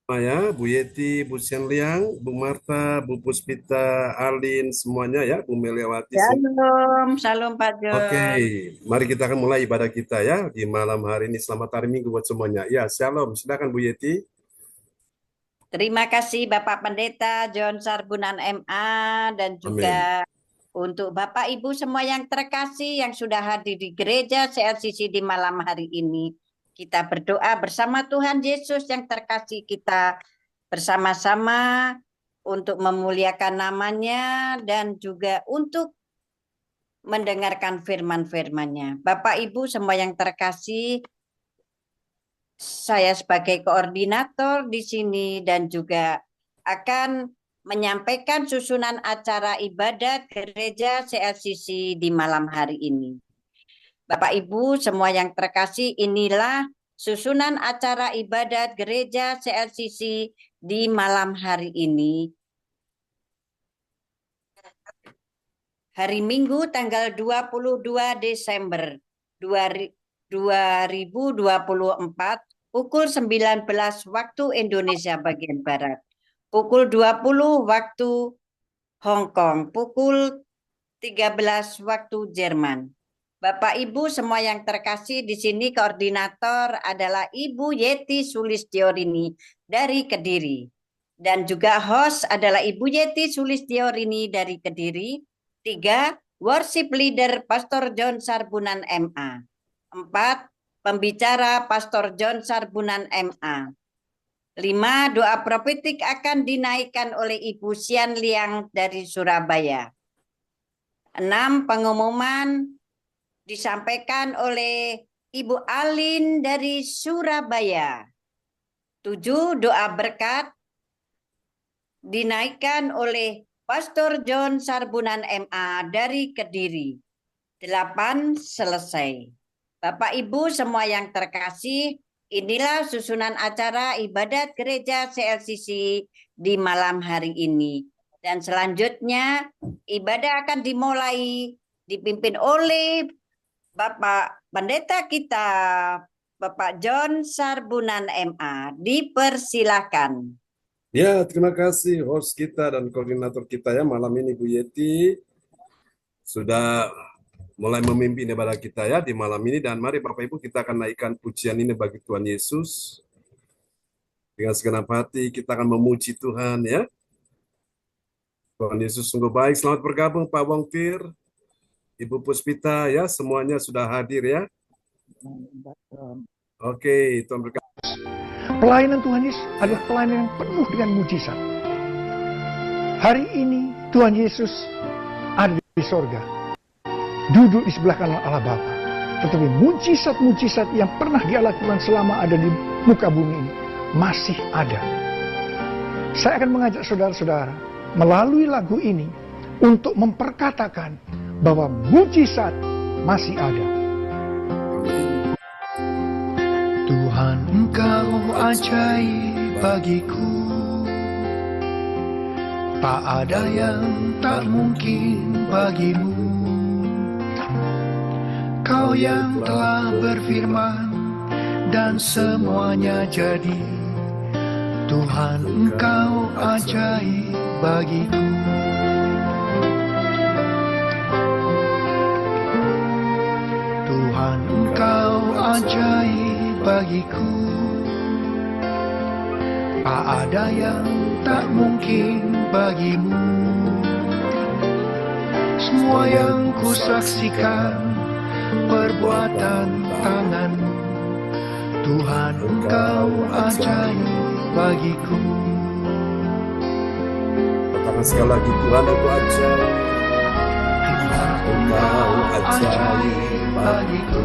Ya, Bu Yeti, Bu Liang, Bu Marta, Bu Puspita, Alin, semuanya ya, Bu Meliawati semua. Shalom, shalom Pak Oke, John. mari kita akan mulai ibadah kita ya di malam hari ini. Selamat hari Minggu buat semuanya. Ya, shalom. Silakan Bu Yeti. Terima kasih Bapak Pendeta John Sarbunan MA dan Amin. juga untuk Bapak Ibu semua yang terkasih yang sudah hadir di gereja CLCC di malam hari ini. Kita berdoa bersama Tuhan Yesus yang terkasih, kita bersama-sama untuk memuliakan namanya dan juga untuk mendengarkan firman-firmannya. Bapak Ibu semua yang terkasih, saya sebagai koordinator di sini dan juga akan menyampaikan susunan acara ibadat gereja CLCC di malam hari ini. Bapak Ibu semua yang terkasih, inilah susunan acara ibadat gereja CLCC di malam hari ini. Hari Minggu tanggal 22 Desember 2024 pukul 19 waktu Indonesia bagian Barat, pukul 20 waktu Hong Kong, pukul 13 waktu Jerman. Bapak Ibu semua yang terkasih, di sini koordinator adalah Ibu Yeti Sulistiorini dari Kediri. Dan juga host adalah Ibu Yeti Sulistiorini dari Kediri. 3. Worship leader Pastor John Sarbunan MA. 4. Pembicara Pastor John Sarbunan MA. 5. Doa profetik akan dinaikkan oleh Ibu Sian Liang dari Surabaya. 6. Pengumuman disampaikan oleh Ibu Alin dari Surabaya. 7. Doa berkat dinaikkan oleh Pastor John Sarbunan MA dari Kediri. 8. Selesai. Bapak Ibu semua yang terkasih, inilah susunan acara ibadat gereja CLCC di malam hari ini. Dan selanjutnya ibadah akan dimulai dipimpin oleh Bapak Pendeta kita, Bapak John Sarbunan MA. Dipersilakan. Ya, terima kasih host kita dan koordinator kita ya malam ini Bu Yeti sudah mulai memimpin ibadah kita ya di malam ini, dan mari Bapak Ibu kita akan naikkan pujian ini bagi Tuhan Yesus. Dengan segenap hati kita akan memuji Tuhan ya. Tuhan Yesus sungguh baik. Selamat bergabung Pak Wongfir, Ibu Puspita ya, semuanya sudah hadir ya. Oke, Tuhan berkati. Pelayanan Tuhan Yesus adalah pelayanan yang penuh dengan mujizat. Hari ini Tuhan Yesus ada di sorga, duduk di sebelah kanan Allah Bapa. Tetapi mujizat-mujizat yang pernah Dia lakukan selama ada di muka bumi ini masih ada. Saya akan mengajak saudara-saudara melalui lagu ini untuk memperkatakan bahwa mujizat masih ada. Tuhan, Engkau ajaib bagiku, tak ada yang tak mungkin bagimu. Kau yang telah berfirman dan semuanya jadi. Tuhan, Engkau ajaib bagiku. Tuhan, Engkau ajaib bagiku, tak ada yang tak mungkin bagimu. Semua yang kusaksikan perbuatan tanganmu, Tuhan, Engkau ajaib bagiku. Katakan sekali lagi, Tuhan Engkau ajaib. Tuhan, Engkau ajaib bagiku,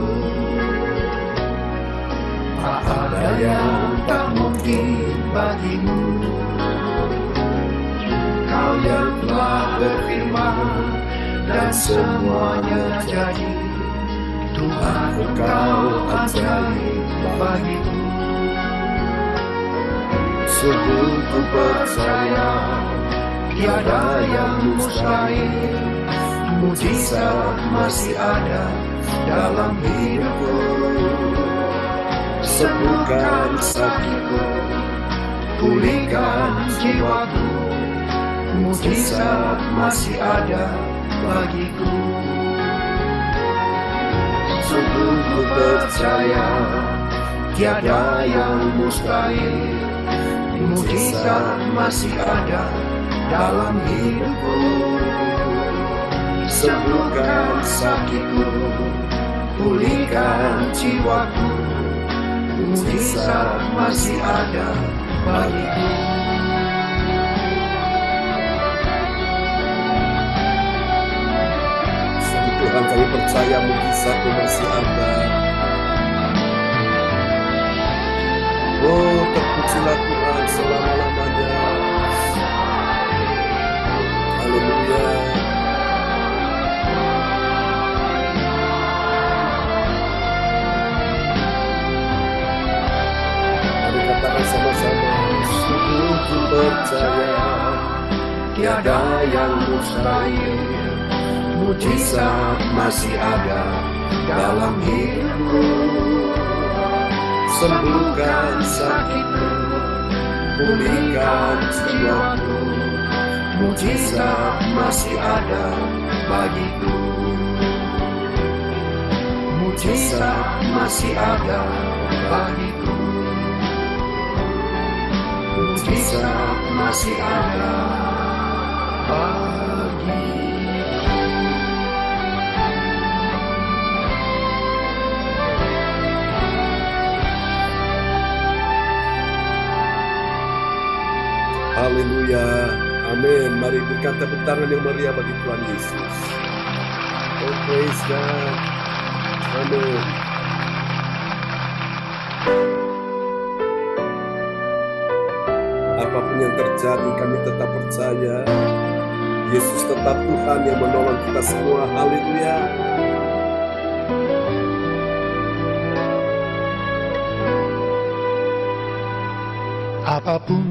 tak ada yang tak mungkin bagimu. Kau yang telah berfirman dan semuanya jadi. Tuhan, Engkau ajaib bagiku. Sungguh ku percaya tiada yang mustahil, mujizat masih ada dalam hidupku. sembuhkan Sembuhkan sakitku, pulihkan jiwaku, mujizat masih ada bagiku. Sungguh ku percaya tiada yang mustahil, mujizat masih ada dalam hidupku. Sembuhkan sakitku, pulihkan jiwaku, mujizat masih ada bagiku. Tuhan, kami percaya mujizat masih ada. Oh, terpujilah Tuhan selama-lamanya. Haleluya. Mari katakan sama-sama, sungguh ku percaya tiada yang mustahil, mujizat masih ada dalam hidupku. Sembuhkan sakitku, pulihkan jiwaku, mujizat masih ada bagiku. Mujizat masih ada bagiku. Mujizat masih ada bagiku. Haleluya, amin. Mari berikan tepuk tangan yang meriah bagi Tuhan Yesus. Oh, praise God. Amin. Apapun yang terjadi, kami tetap percaya Yesus tetap Tuhan yang menolong kita semua. Haleluya. Apapun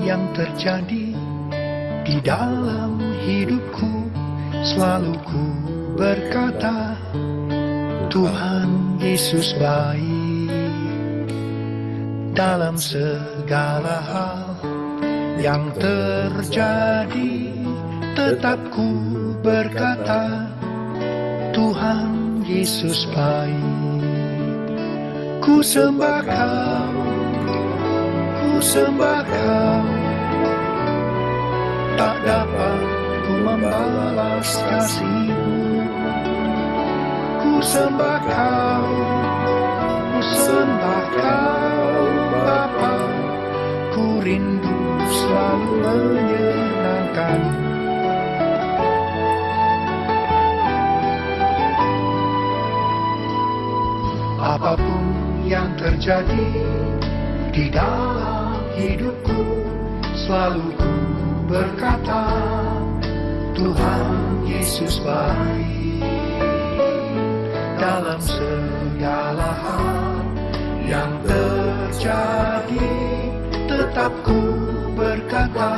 yang terjadi di dalam hidupku, selalu ku berkata, Tuhan Yesus baik. Dalam segala hal yang terjadi, tetap ku berkata, Tuhan Yesus baik. Ku sembah Kau, ku sembah Kau, tak dapat ku membalas kasih-Mu. Ku sembah Kau, ku sembah Kau Bapa, ku rindu selalu menyenangkan. Apapun yang terjadi di dalam hidupku, selalu ku berkata, Tuhan Yesus baik. Dalam segala hal yang terjadi, tetap ku berkata,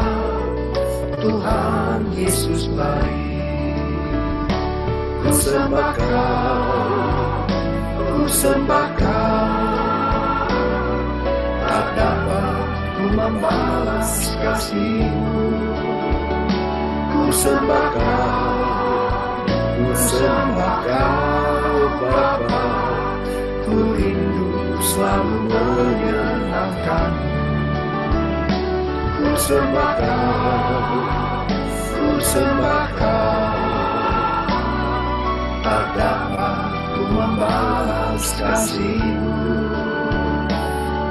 Tuhan Yesus baik. Ku sembah Kau, ku sembah Kau, tak dapat ku membalas kasih-Mu. Ku sembah Kau, ku sembah Kau Bapa, ku rindu selalu menyenangkan. Ku sembah Kau, ku sembah Kau, tak dapat ku membalas kasih-Mu.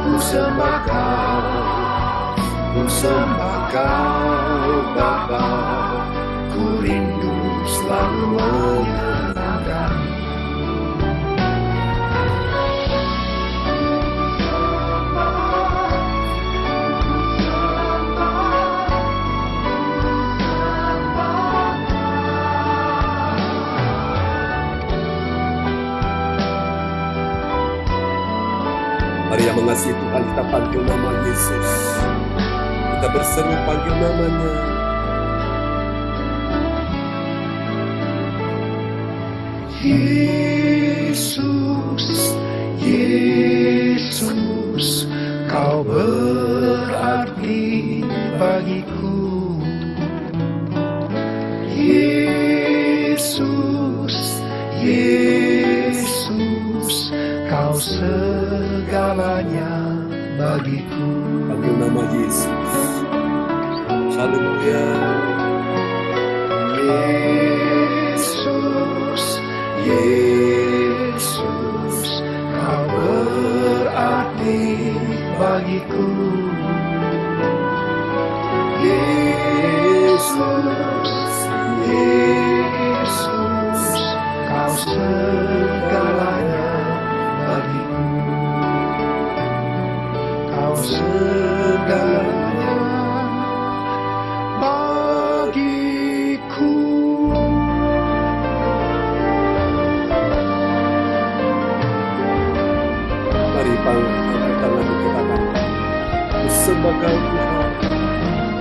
Ku sembah Kau, ku sembah Kau Bapa, ku rindu selalu menyenangkan. Mari yang mengasihi Tuhan, kita panggil nama Yesus. Kita berseru panggil namanya. Yesus, Yesus, Kau berarti bagiku, Yesus, Yesus, Kau segalanya bagiku. Panggil nama Yesus. Haleluya. Yesus, Yesus, Kau berarti bagiku. Yesus, Yesus, Kau segalanya bagiku. Kau segalanya bagiku. Mari angkat tangan kita kan. Ku sembah Kau Tuhan,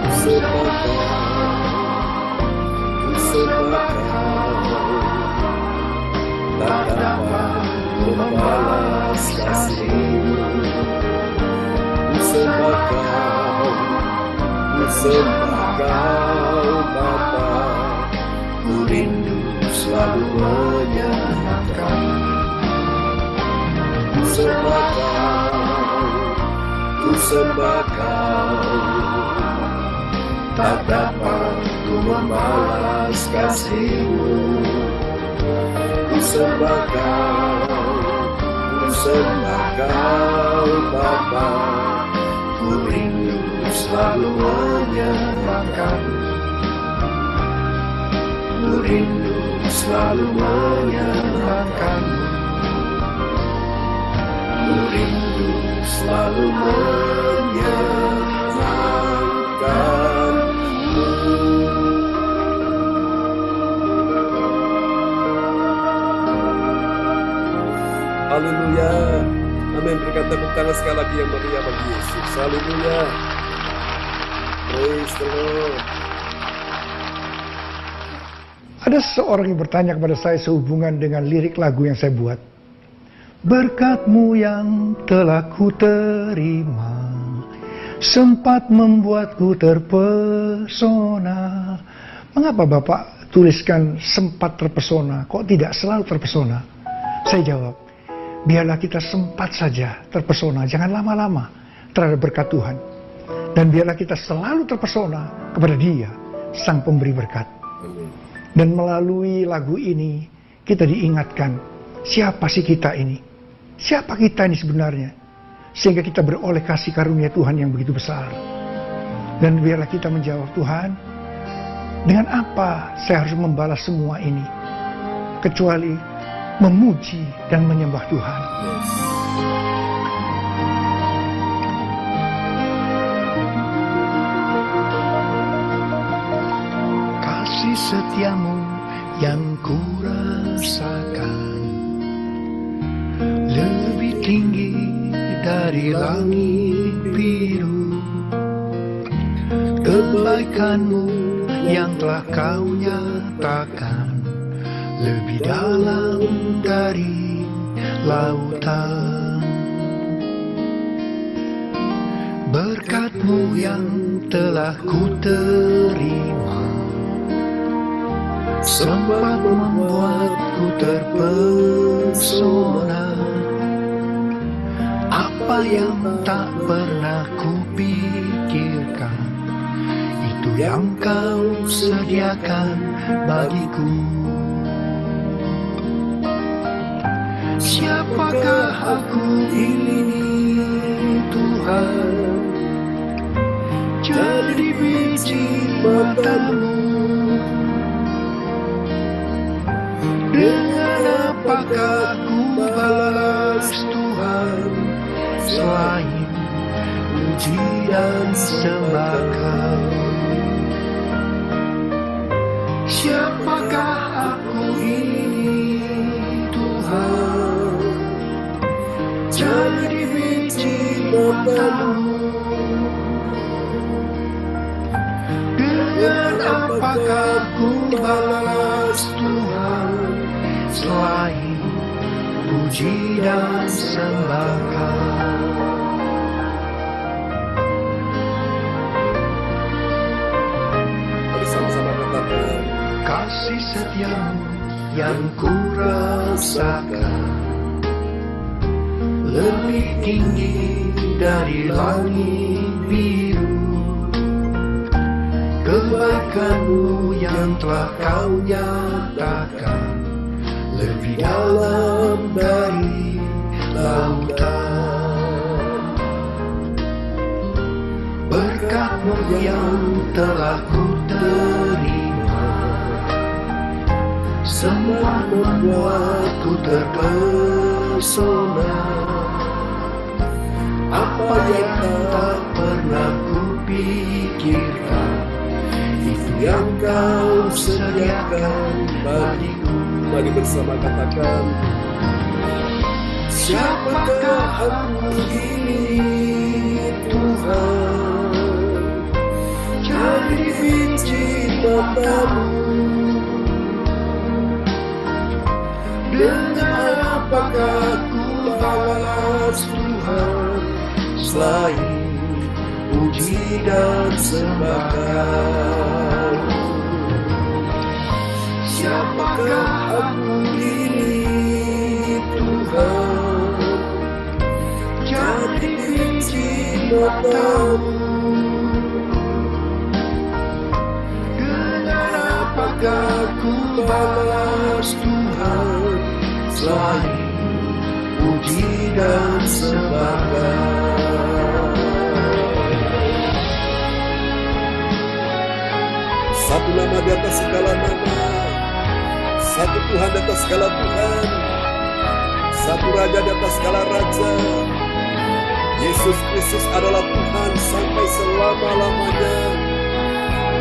ku sembah Kau, ku sembah Kau. Tak dapat membalas kasih-Mu. Ku sembah Kau, ku sembah Kau Bapa. Ku rindu selalu menyenangkan. Ku sembah Kau, ku sembah Kau. Tak dapat ku membalas kasih-Mu. Ku sembah Kau, ku sembah Kau Bapa. Ku rindu selalu menyenangkan. Ku rindu selalu menyenangkan. Ku rindu selalu menyenangkan. Haleluya. Amin. Berikan tepuk tangan sekali lagi yang meriah bagi Yesus. Haleluya. Praise the Lord. Ada seseorang yang bertanya kepada saya sehubungan dengan lirik lagu yang saya buat. Berkat-Mu yang telah ku terima, sempat membuatku terpesona. Mengapa Bapak tuliskan sempat terpesona, kok tidak selalu terpesona? Saya jawab, biarlah kita sempat saja terpesona, jangan lama-lama terhadap berkat Tuhan. Dan biarlah kita selalu terpesona kepada Dia, Sang Pemberi berkat. Dan melalui lagu ini, kita diingatkan, siapa sih kita ini? Siapa kita ini sebenarnya? Sehingga kita beroleh kasih karunia Tuhan yang begitu besar. Dan biarlah kita menjawab, Tuhan, dengan apa saya harus membalas semua ini? Kecuali memuji dan menyembah Tuhan. Kasih setiamu yang ku rasakan lebih tinggi dari langit biru. Kebaikan-Mu yang telah Kau nyatakan lebih dalam dari lautan. Berkat-Mu yang telah ku terima, sempat membuatku terpesona. Apa yang tak pernah kupikirkan, itu yang Kau sediakan bagiku. Siapakah aku ini, Tuhan? Jadi biji mata-Mu. Dengan apakah ku balas Tuhan, selain puji dan sembah Kau? Siapakah aku ini, Tuhan? Jadi biji mata-Mu. Dengan apakah ku balas Tuhan, selain puji dan sembah Kau? kasih setiamu yang ku rasakan lebih tinggi dari langit biru. Kebaikanmu yang telah kau nyatakan lebih dalam dari lautan. Berkat-Mu yang telah ku terima semua membuatku terpesona. Apa yang tak pernah kupikirkan, itu yang kau sediakan bagiku. Mari bersama katakan, Siapakah aku ini Tuhan, jadi biji mata-Mu. Dengan apakah ku balas Tuhan, selain puji dan sembah Kau. Siapakah aku ini Tuhan, jadi biji mata-Mu. Dengan apakah ku balas Tuhan, selain puji dan sembah Kau. satu nama di atas segala nama, satu Tuhan di atas segala Tuhan, satu Raja di atas segala Raja. Yesus Kristus adalah Tuhan sampai selama-lamanya.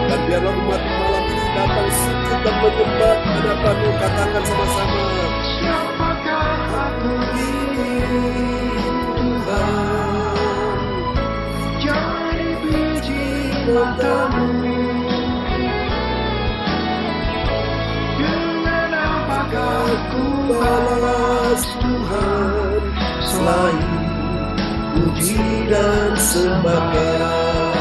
Dan biarlah umat malam ini datang sujud dan menyembah hadapan-Mu. Katakan sama-sama, Siapakah aku ini Tuhan, jadi biji mata-Mu. Dengan apakah ku balas Tuhan, selain puji dan sembah Kau.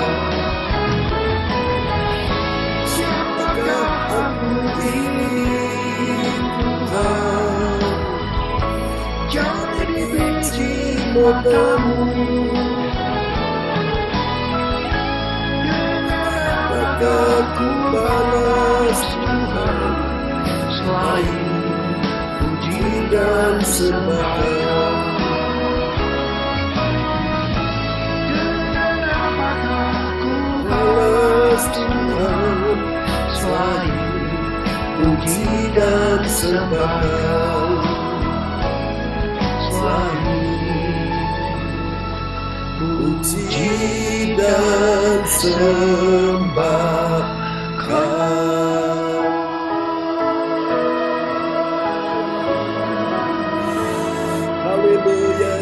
Siapakah aku ini Tuhan, jadi biji mata-Mu. Dengan apakah ku balas Tuhan, selain puji dan sembah Kau. Dengan apakah ku balas Tuhan, selain puji dan sembah Kau. Selain puji dan sembah Kau. haleluya.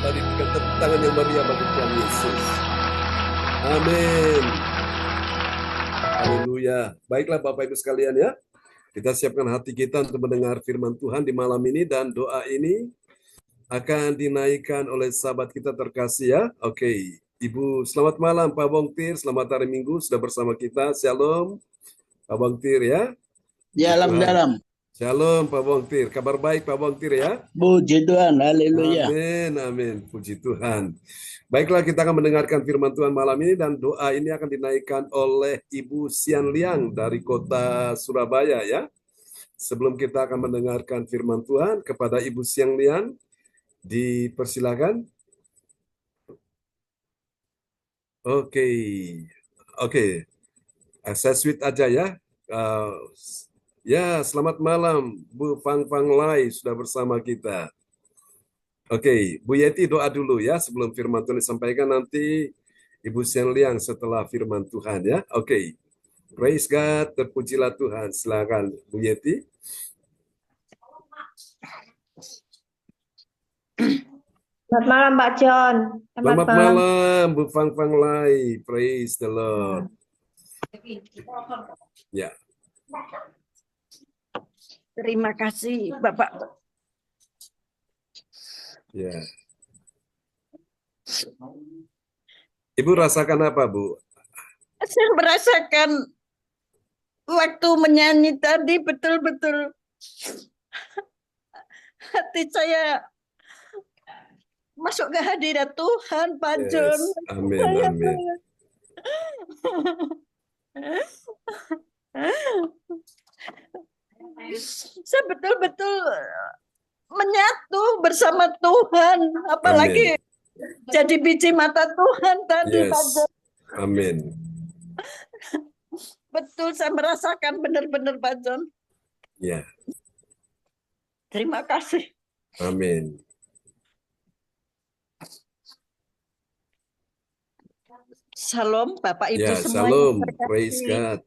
Mari kita tepuk tangan yang meriah bagi Tuhan Yesus. Amin. Haleluya. Baiklah Bapak Ibu sekalian ya. Kita siapkan hati kita untuk mendengar firman Tuhan di malam ini, dan doa ini akan dinaikkan oleh sahabat kita terkasih ya. Oke. Ibu, selamat malam Pak Bongtir, selamat hari Minggu sudah bersama kita. Shalom Pak Bongtir ya. Dalam Tuhan. dalam. Shalom Pak Bongtir. Kabar baik Pak Bongtir ya. Puji Tuhan, haleluya. Amin, amin. Puji Tuhan. Baiklah, kita akan mendengarkan firman Tuhan malam ini, dan doa ini akan dinaikkan oleh Ibu Sian Liang dari kota Surabaya ya. Sebelum kita akan mendengarkan firman Tuhan, kepada Ibu Sian Liang, dipersilakan. Oke. Saya switch aja ya. Ya, selamat malam Bu Fang Fang Lai sudah bersama kita. Oke, Bu Yeti doa dulu ya sebelum firman Tuhan disampaikan, nanti Ibu Sian Liang setelah firman Tuhan ya. Oke. Praise God, terpujilah Tuhan. Silakan Bu Yeti. Selamat malam Pak John. Selamat malam Bu Fang Fang Lai. Praise the Lord. Ya. Terima kasih Bapak. Ya. Ibu rasakan apa, Bu? Saya merasakan waktu menyanyi tadi betul-betul hati saya masuk ke hadirat Tuhan, Pak John. Yes. Amin, Saya amin. Saya betul-betul menyatu bersama Tuhan, apalagi jadi biji mata Tuhan tadi, Pak Yes. John. Amin. Betul, saya merasakan benar-benar, Pak John. Ya. Terima kasih. Amin. Shalom, Bapak Ibu Ya, semua. shalom. Praise God.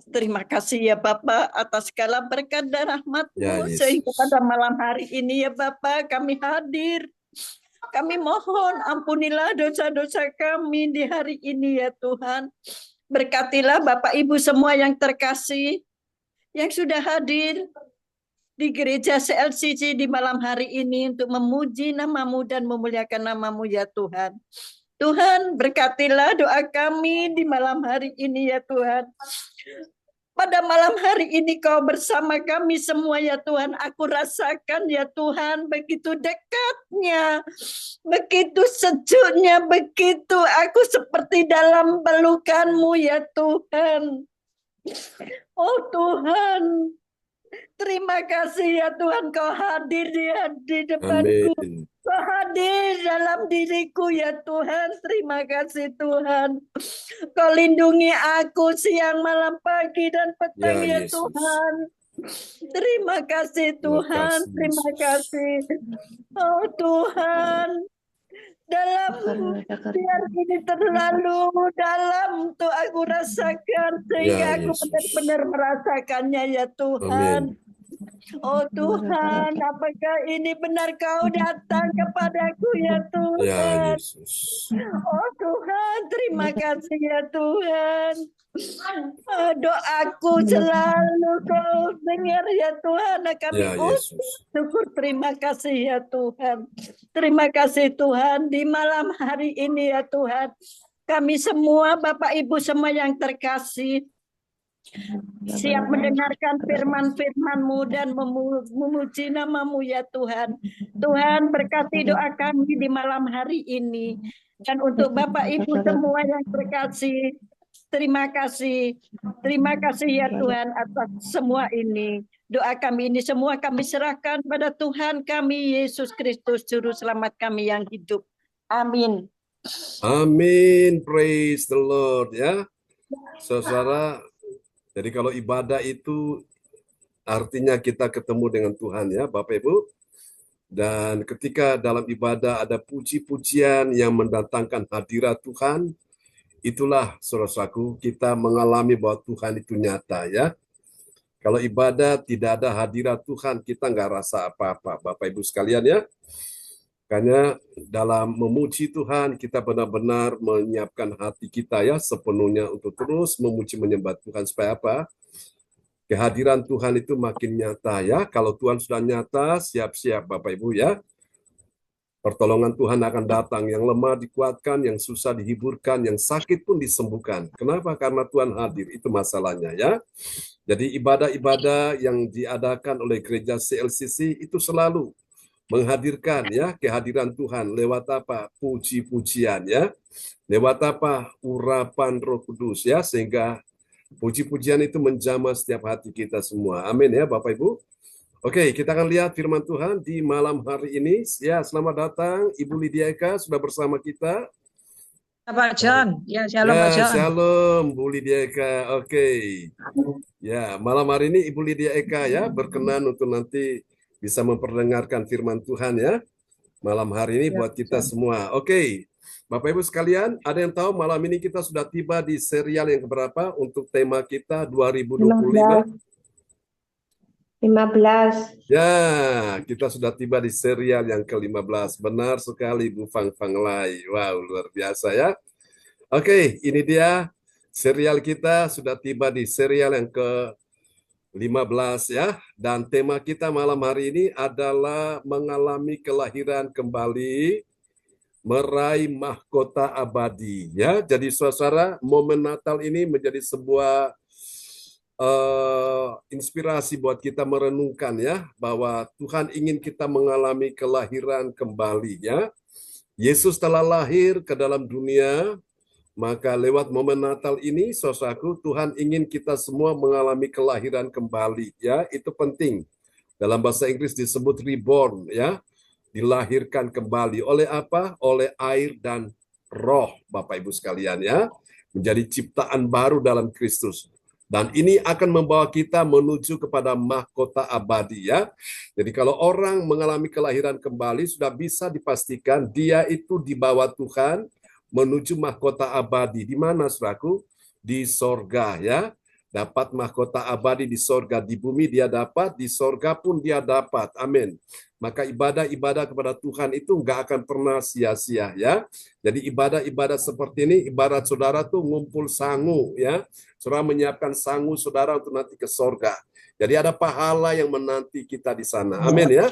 Terima kasih ya Bapak atas segala berkat dan rahmat-Mu, Ya, Yesus. sehingga pada malam hari ini ya Bapak kami hadir. Kami mohon ampunilah dosa-dosa kami di hari ini ya Tuhan. Berkatilah Bapak Ibu semua yang terkasih, yang sudah hadir di gereja CLCC di malam hari ini untuk memuji nama-Mu dan memuliakan nama-Mu ya Tuhan. Tuhan, berkatilah doa kami di malam hari ini ya Tuhan. Pada malam hari ini Kau bersama kami semua ya Tuhan. Aku rasakan ya Tuhan begitu dekatnya, begitu sejuknya, begitu aku seperti dalam pelukan-Mu ya Tuhan. Oh Tuhan, terima kasih ya Tuhan Kau hadir di depanku. Amin. Kau hadir dalam diriku ya Tuhan. Terima kasih Tuhan. Kau lindungi aku siang, malam, pagi, dan petang Ya, ya Yesus. Tuhan. Terima kasih Tuhan. Terima kasih. Oh Tuhan. Dalam biar ini terlalu dalam untuk aku rasakan sehingga Ya, aku Yesus. benar-benar merasakannya ya Tuhan. Amin. Oh Tuhan, apakah ini benar Kau datang kepadaku ya Ya, Tuhan? Yesus. Oh Tuhan, terima kasih ya Tuhan. Doaku selalu Kau dengar ya Tuhan. Kami Ya, Yesus. syukur, terima kasih ya Tuhan. Terima kasih Tuhan di malam hari ini ya Tuhan. Kami semua Bapak Ibu semua yang terkasih siap mendengarkan firman-firman-Mu dan memuji nama-Mu ya Tuhan. Tuhan berkati doa kami di malam hari ini. Dan untuk Bapak Ibu semua yang terkasih, terima kasih. Terima kasih ya Tuhan atas semua ini. Doa kami ini semua kami serahkan pada Tuhan kami, Yesus Kristus, Juru Selamat kami yang hidup. Amin. Amin. Praise the Lord ya. Saudara, jadi kalau ibadah itu artinya kita ketemu dengan Tuhan ya, Bapak Ibu. Dan ketika dalam ibadah ada puji-pujian yang mendatangkan hadirat Tuhan, itulah saudaraku kita mengalami bahwa Tuhan itu nyata ya. Kalau ibadah tidak ada hadirat Tuhan, kita nggak rasa apa-apa, Bapak Ibu sekalian ya. Karena dalam memuji Tuhan, kita benar-benar menyiapkan hati kita ya sepenuhnya untuk terus memuji menyembah Tuhan. Supaya apa? Kehadiran Tuhan itu makin nyata ya. Kalau Tuhan sudah nyata, siap-siap Bapak Ibu ya. Pertolongan Tuhan akan datang, yang lemah dikuatkan, yang susah dihiburkan, yang sakit pun disembuhkan. Kenapa? Karena Tuhan hadir, itu masalahnya ya. Jadi ibadah-ibadah yang diadakan oleh gereja CLCC itu selalu menghadirkan ya kehadiran Tuhan lewat apa? Puji-pujian ya. Lewat apa? Urapan Roh Kudus ya, sehingga puji-pujian itu menjamah setiap hati kita semua. Amin ya Bapak Ibu. Oke, kita akan lihat firman Tuhan di malam hari ini. Ya, selamat datang Ibu Lydia Eka sudah bersama kita. Pak John, ya shalom Ya, Pak John. shalom Bu Lydia Eka. Oke. Ya, malam hari ini Ibu Lydia Eka ya berkenan untuk nanti bisa memperdengarkan firman Tuhan ya. Malam hari ini buat kita semua. Oke. Bapak Ibu sekalian, ada yang tahu malam ini kita sudah tiba di serial yang keberapa untuk tema kita 2025? 15. Ya, kita sudah tiba di serial yang ke-15. Benar sekali Bu Fang Fang Lai. Wow, luar biasa ya. Oke, ini dia serial kita sudah tiba di serial yang ke-15 ya. Dan tema kita malam hari ini adalah mengalami kelahiran kembali, meraih mahkota abadi ya. Jadi saudara, momen Natal ini menjadi sebuah inspirasi buat kita merenungkan ya, bahwa Tuhan ingin kita mengalami kelahiran kembali ya. Yesus telah lahir ke dalam dunia, maka lewat momen Natal ini, saudaraku, Tuhan ingin kita semua mengalami kelahiran kembali ya. Itu penting. Dalam bahasa Inggris disebut reborn ya. Dilahirkan kembali oleh apa? Oleh air dan roh, Bapak Ibu sekalian ya. Menjadi ciptaan baru dalam Kristus. Dan ini akan membawa kita menuju kepada mahkota abadi ya. Jadi kalau orang mengalami kelahiran kembali, sudah bisa dipastikan dia itu dibawa Tuhan menuju mahkota abadi. Di mana, saudaraku? Di sorga ya. Dapat mahkota abadi di sorga. Di bumi dia dapat, di sorga pun dia dapat. Amin. Maka ibadah-ibadah kepada Tuhan itu nggak akan pernah sia-sia ya. Jadi ibadah-ibadah seperti ini, ibarat saudara tuh ngumpul sangu ya. Saudara menyiapkan sangu saudara untuk nanti ke sorga. Jadi ada pahala yang menanti kita di sana. Amin ya.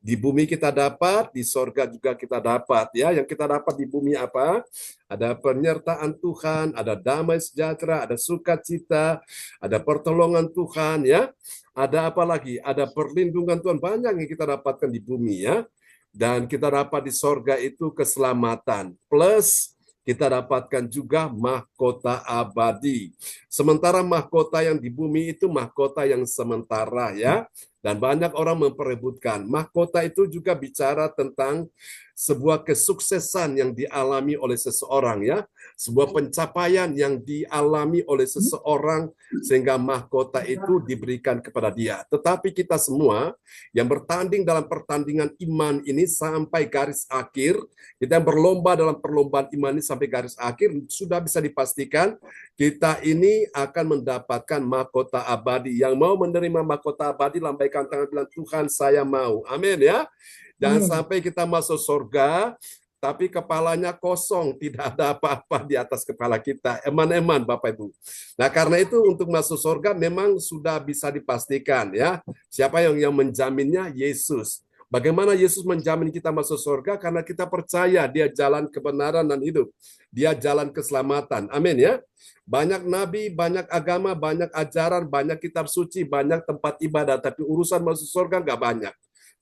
Di bumi kita dapat, di sorga juga kita dapat ya. Yang kita dapat di bumi apa? Ada penyertaan Tuhan, ada damai sejahtera, ada sukacita, ada pertolongan Tuhan ya. Ada apa lagi? Ada perlindungan Tuhan, banyak yang kita dapatkan di bumi ya. Dan kita dapat di sorga itu keselamatan. Plus kita dapatkan juga mahkota abadi. Sementara mahkota yang di bumi itu mahkota yang sementara ya. Dan banyak orang memperebutkan. Mahkota itu juga bicara tentang sebuah kesuksesan yang dialami oleh seseorang ya. Sebuah pencapaian yang dialami oleh seseorang sehingga mahkota itu diberikan kepada dia. Tetapi kita semua yang bertanding dalam pertandingan iman ini sampai garis akhir, kita yang berlomba dalam perlombaan iman ini sampai garis akhir, sudah bisa dipastikan kita ini akan mendapatkan mahkota abadi. Yang mau menerima mahkota abadi, lambaikan tangan bilang, Tuhan saya mau. Amin ya. Jangan sampai kita masuk surga, tapi kepalanya kosong, tidak ada apa-apa di atas kepala kita. Eman-eman Bapak Ibu. Nah karena itu untuk masuk surga memang sudah bisa dipastikan ya. Siapa yang menjaminnya? Yesus. Bagaimana Yesus menjamin kita masuk surga? Karena kita percaya dia jalan kebenaran dan hidup. Dia jalan keselamatan. Amin ya. Banyak nabi, banyak agama, banyak ajaran, banyak kitab suci, banyak tempat ibadah. Tapi urusan masuk surga nggak banyak.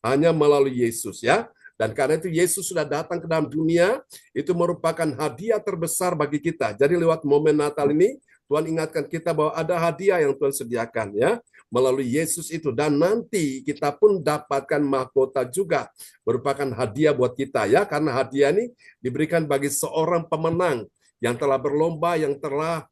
Hanya melalui Yesus ya. Dan karena itu Yesus sudah datang ke dalam dunia, itu merupakan hadiah terbesar bagi kita. Jadi lewat momen Natal ini, Tuhan ingatkan kita bahwa ada hadiah yang Tuhan sediakan ya melalui Yesus itu. Dan nanti kita pun dapatkan mahkota juga, merupakan hadiah buat kita ya. Karena hadiah ini diberikan bagi seorang pemenang yang telah berlomba, yang telah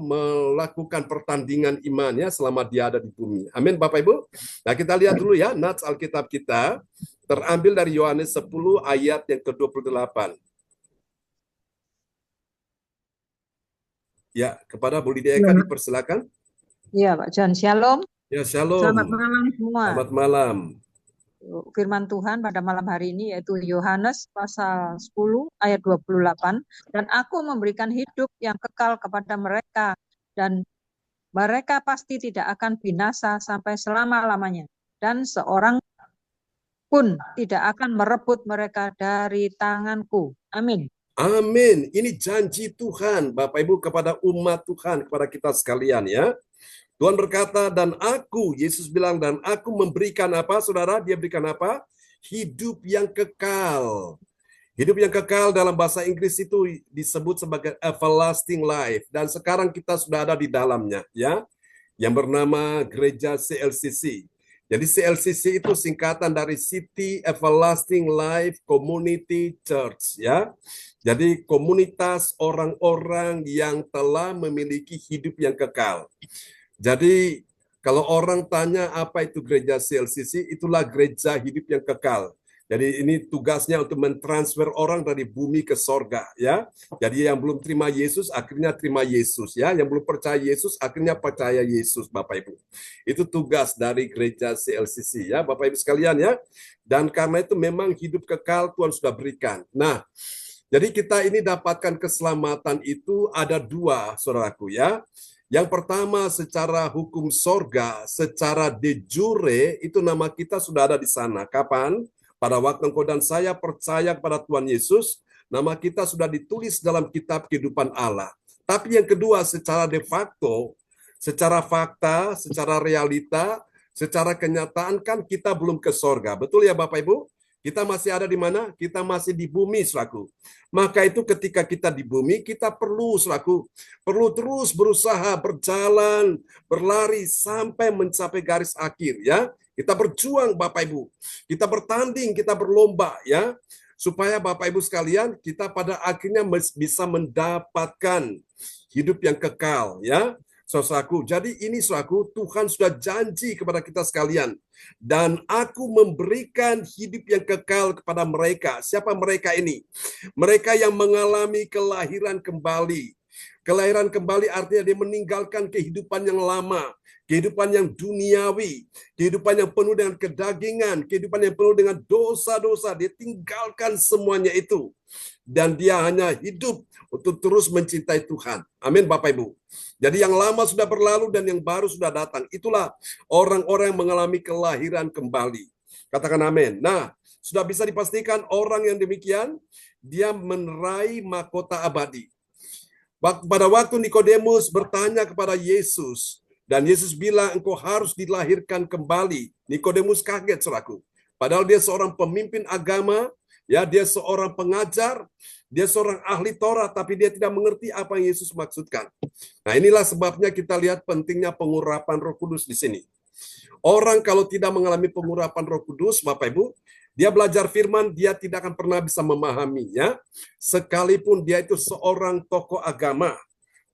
melakukan pertandingan imannya selama dia ada di bumi. Amin Bapak Ibu. Nah kita lihat dulu ya, nats Alkitab kita terambil dari Yohanes 10 ayat yang ke-28. Ya, kepada Bu Lydia Eka dipersilakan. Ya, Pak John. Shalom. Ya, shalom. Selamat malam semua. Selamat malam. Firman Tuhan pada malam hari ini yaitu Yohanes pasal 10 ayat 28. Dan aku memberikan hidup yang kekal kepada mereka, dan mereka pasti tidak akan binasa sampai selama-lamanya. Dan seorang pun tidak akan merebut mereka dari tanganku. Amin. Amin. Ini janji Tuhan, Bapak Ibu, kepada umat Tuhan, kepada kita sekalian ya. Tuhan berkata, dan aku, Yesus bilang, dan aku memberikan apa, saudara? Dia berikan apa? Hidup yang kekal. Hidup yang kekal dalam bahasa Inggris itu disebut sebagai everlasting life. Dan sekarang kita sudah ada di dalamnya, ya. Yang bernama Gereja CLCC. Jadi CLCC itu singkatan dari City Everlasting Life Community Church, ya. Jadi komunitas orang-orang yang telah memiliki hidup yang kekal. Jadi kalau orang tanya apa itu gereja CLCC, itulah gereja hidup yang kekal. Jadi ini tugasnya untuk mentransfer orang dari bumi ke sorga, ya. Jadi yang belum terima Yesus akhirnya terima Yesus, ya. Yang belum percaya Yesus akhirnya percaya Yesus, Bapak Ibu. Itu tugas dari gereja CLCC, ya, Bapak Ibu sekalian, ya. Dan karena itu memang hidup kekal Tuhan sudah berikan. Nah, jadi kita ini dapatkan keselamatan itu ada dua, saudaraku, ya. Yang pertama secara hukum sorga, secara de jure, itu nama kita sudah ada di sana. Kapan? Pada waktu engkau dan saya percaya kepada Tuhan Yesus, nama kita sudah ditulis dalam kitab kehidupan Allah. Tapi yang kedua secara de facto, Secara fakta, secara realita, secara kenyataan kan kita belum ke sorga. Betul ya Bapak Ibu? Kita masih ada di mana? Kita masih di bumi, saudaraku. Maka itu ketika kita di bumi, kita perlu, saudaraku, perlu terus berusaha, berjalan, berlari sampai mencapai garis akhir, ya. Kita berjuang, Bapak Ibu. Kita bertanding, kita berlomba, ya. Supaya Bapak Ibu sekalian, kita pada akhirnya bisa mendapatkan hidup yang kekal, ya. Saudaraku, jadi ini saudaraku, Tuhan sudah janji kepada kita sekalian. Dan aku memberikan hidup yang kekal kepada mereka. Siapa mereka ini? Mereka yang mengalami kelahiran kembali. Kelahiran kembali artinya dia meninggalkan kehidupan yang lama. Kehidupan yang duniawi. Kehidupan yang penuh dengan kedagingan. Kehidupan yang penuh dengan dosa-dosa. Dia tinggalkan semuanya itu. Dan dia hanya hidup untuk terus mencintai Tuhan. Amin Bapak Ibu. Jadi yang lama sudah berlalu dan yang baru sudah datang. Itulah orang-orang yang mengalami kelahiran kembali. Katakan amin. Nah, sudah bisa dipastikan orang yang demikian, dia meraih mahkota abadi. Pada waktu Nikodemus bertanya kepada Yesus, dan Yesus bilang, engkau harus dilahirkan kembali. Nikodemus kaget, saudaraku. Padahal dia seorang pemimpin agama, ya, dia seorang pengajar, dia seorang ahli Taurat, tapi dia tidak mengerti apa yang Yesus maksudkan. Nah, inilah sebabnya kita lihat pentingnya pengurapan Roh Kudus di sini. Orang kalau tidak mengalami pengurapan Roh Kudus, Bapak Ibu, dia belajar firman, dia tidak akan pernah bisa memahaminya. Sekalipun dia itu seorang tokoh agama,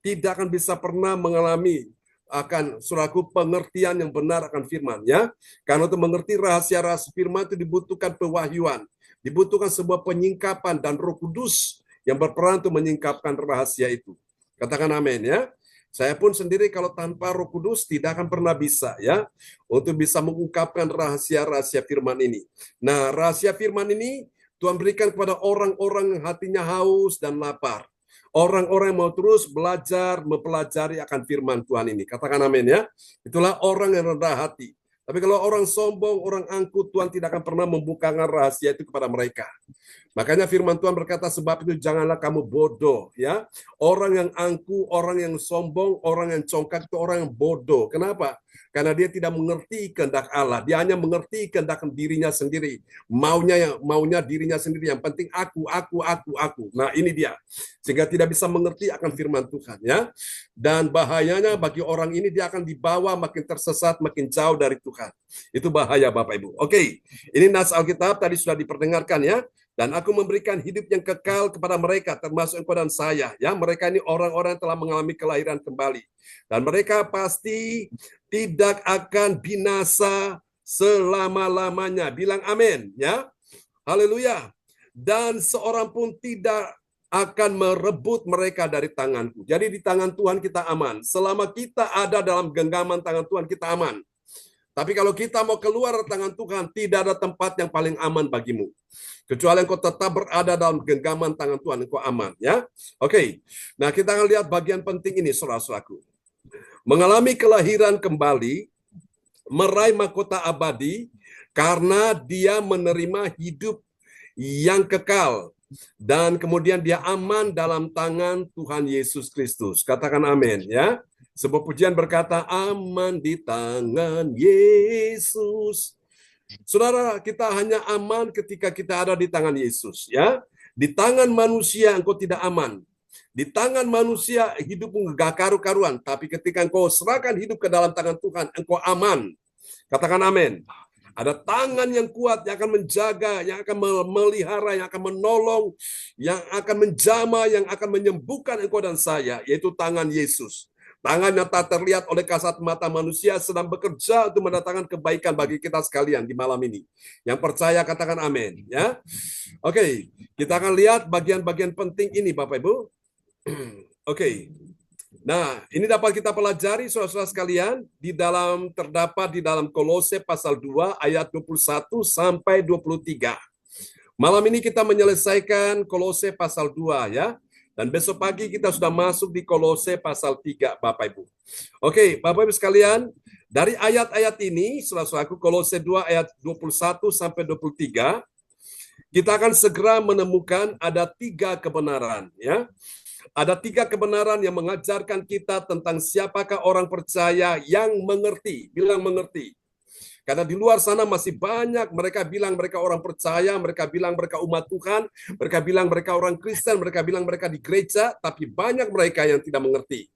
tidak akan bisa pernah mengalami akan suraku pengertian yang benar akan firman, ya. Karena untuk mengerti rahasia-rahasia firman itu dibutuhkan pewahyuan. Dibutuhkan sebuah penyingkapan dan Roh Kudus yang berperan untuk menyingkapkan rahasia itu. Katakan amin, ya. Saya pun sendiri kalau tanpa Roh Kudus tidak akan pernah bisa, ya, untuk bisa mengungkapkan rahasia-rahasia firman ini. Nah, rahasia firman ini Tuhan berikan kepada orang-orang yang hatinya haus dan lapar. Orang-orang yang mau terus belajar, mempelajari akan firman Tuhan ini. Katakan amin, ya. Itulah orang yang rendah hati. Tapi kalau orang sombong, orang angkuh, Tuhan tidak akan pernah membukakan rahasia itu kepada mereka. Makanya firman Tuhan berkata, sebab itu janganlah kamu bodoh, ya. Orang yang angkuh, orang yang sombong, orang yang congkak itu orang yang bodoh. Kenapa? Karena dia tidak mengerti kehendak Allah. Dia hanya mengerti kehendak dirinya sendiri. Maunya dirinya sendiri. Yang penting aku. Nah, ini dia. Sehingga tidak bisa mengerti akan firman Tuhan, ya. Dan bahayanya bagi orang ini dia akan dibawa makin tersesat, makin jauh dari Tuhan. Itu bahaya Bapak Ibu. Oke, ini nas Alkitab tadi sudah diperdengarkan, ya. Dan aku memberikan hidup yang kekal kepada mereka, termasuk engkau dan saya. Ya, mereka ini orang-orang yang telah mengalami kelahiran kembali. Dan mereka pasti tidak akan binasa selama-lamanya. Bilang amin, ya. Haleluya. Dan seorang pun tidak akan merebut mereka dari tanganku. Jadi di tangan Tuhan kita aman. Selama kita ada dalam genggaman tangan Tuhan, kita aman. Tapi kalau kita mau keluar dari tangan Tuhan, tidak ada tempat yang paling aman bagimu. Kecuali engkau tetap berada dalam genggaman tangan Tuhan, engkau aman, ya. Oke. Nah, kita akan lihat bagian penting ini, saudara-saudaraku. Mengalami kelahiran kembali, meraih mahkota abadi, karena dia menerima hidup yang kekal. Dan kemudian dia aman dalam tangan Tuhan Yesus Kristus. Katakan amin, ya. Sebuah pujian berkata, aman di tangan Yesus. Saudara, kita hanya aman ketika kita ada di tangan Yesus, ya. Di tangan manusia engkau tidak aman. Di tangan manusia hidupmu gak karu-karuan, tapi ketika engkau serahkan hidup ke dalam tangan Tuhan, engkau aman. Katakan amin. Ada tangan yang kuat yang akan menjaga, yang akan memelihara, yang akan menolong, yang akan menjamah, yang akan menyembuhkan engkau dan saya, yaitu tangan Yesus. Tangan yang tak terlihat oleh kasat mata manusia sedang bekerja untuk mendatangkan kebaikan bagi kita sekalian di malam ini. Yang percaya katakan amin, ya. Oke, kita akan lihat bagian-bagian penting ini Bapak Ibu. Oke. Nah, ini dapat kita pelajari saudara-saudara sekalian terdapat di dalam Kolose pasal 2 ayat 21 sampai 23. Malam ini kita menyelesaikan Kolose pasal 2, ya. Dan besok pagi kita sudah masuk di Kolose pasal 3, Bapak Ibu. Oke, Bapak Ibu sekalian, dari ayat-ayat ini, saudara-saudaraku, Kolose 2 ayat 21 sampai 23, kita akan segera menemukan ada 3 kebenaran, ya. Ada 3 kebenaran yang mengajarkan kita tentang siapakah orang percaya yang mengerti. Bilang mengerti. Karena di luar sana masih banyak mereka bilang mereka orang percaya, mereka bilang mereka umat Tuhan, mereka bilang mereka orang Kristen, mereka bilang mereka di gereja, tapi banyak mereka yang tidak mengerti.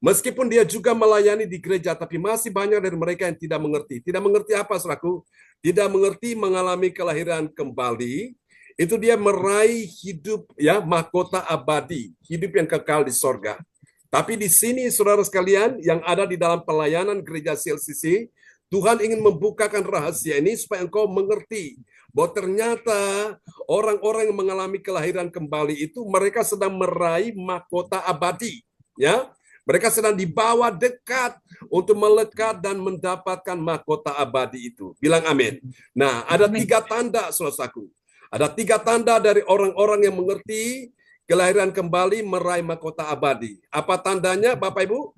Meskipun dia juga melayani di gereja, tapi masih banyak dari mereka yang tidak mengerti. Tidak mengerti apa, saudaraku? Tidak mengerti mengalami kelahiran kembali, itu dia meraih hidup ya mahkota abadi, hidup yang kekal di sorga. Tapi di sini saudara sekalian yang ada di dalam pelayanan gereja CLCC, Tuhan ingin membukakan rahasia ini supaya engkau mengerti bahwa ternyata orang-orang yang mengalami kelahiran kembali itu mereka sedang meraih mahkota abadi, ya. Mereka sedang dibawa dekat untuk melekat dan mendapatkan mahkota abadi itu. Bilang amin. Nah, ada 3 tanda, saudaraku. Ada 3 tanda dari orang-orang yang mengerti kelahiran kembali meraih mahkota abadi. Apa tandanya, Bapak Ibu?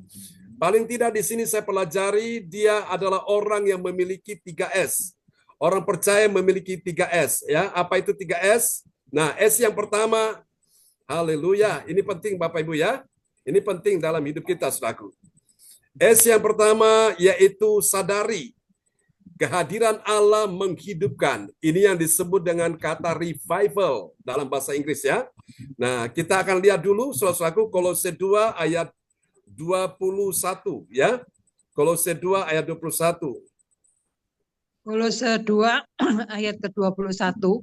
Paling tidak di sini saya pelajari dia adalah orang yang memiliki 3S. Orang percaya memiliki 3S. Ya, apa itu 3S? Nah, S yang pertama, haleluya. Ini penting Bapak Ibu ya. Ini penting dalam hidup kita, saudaraku. S yang pertama yaitu sadari. Kehadiran Allah menghidupkan. Ini yang disebut dengan kata revival dalam bahasa Inggris ya. Nah, kita akan lihat dulu saudaraku Kolose 2 ayat 21 ya. Kolose 2 ayat 21. Kolose 2 ayat ke-21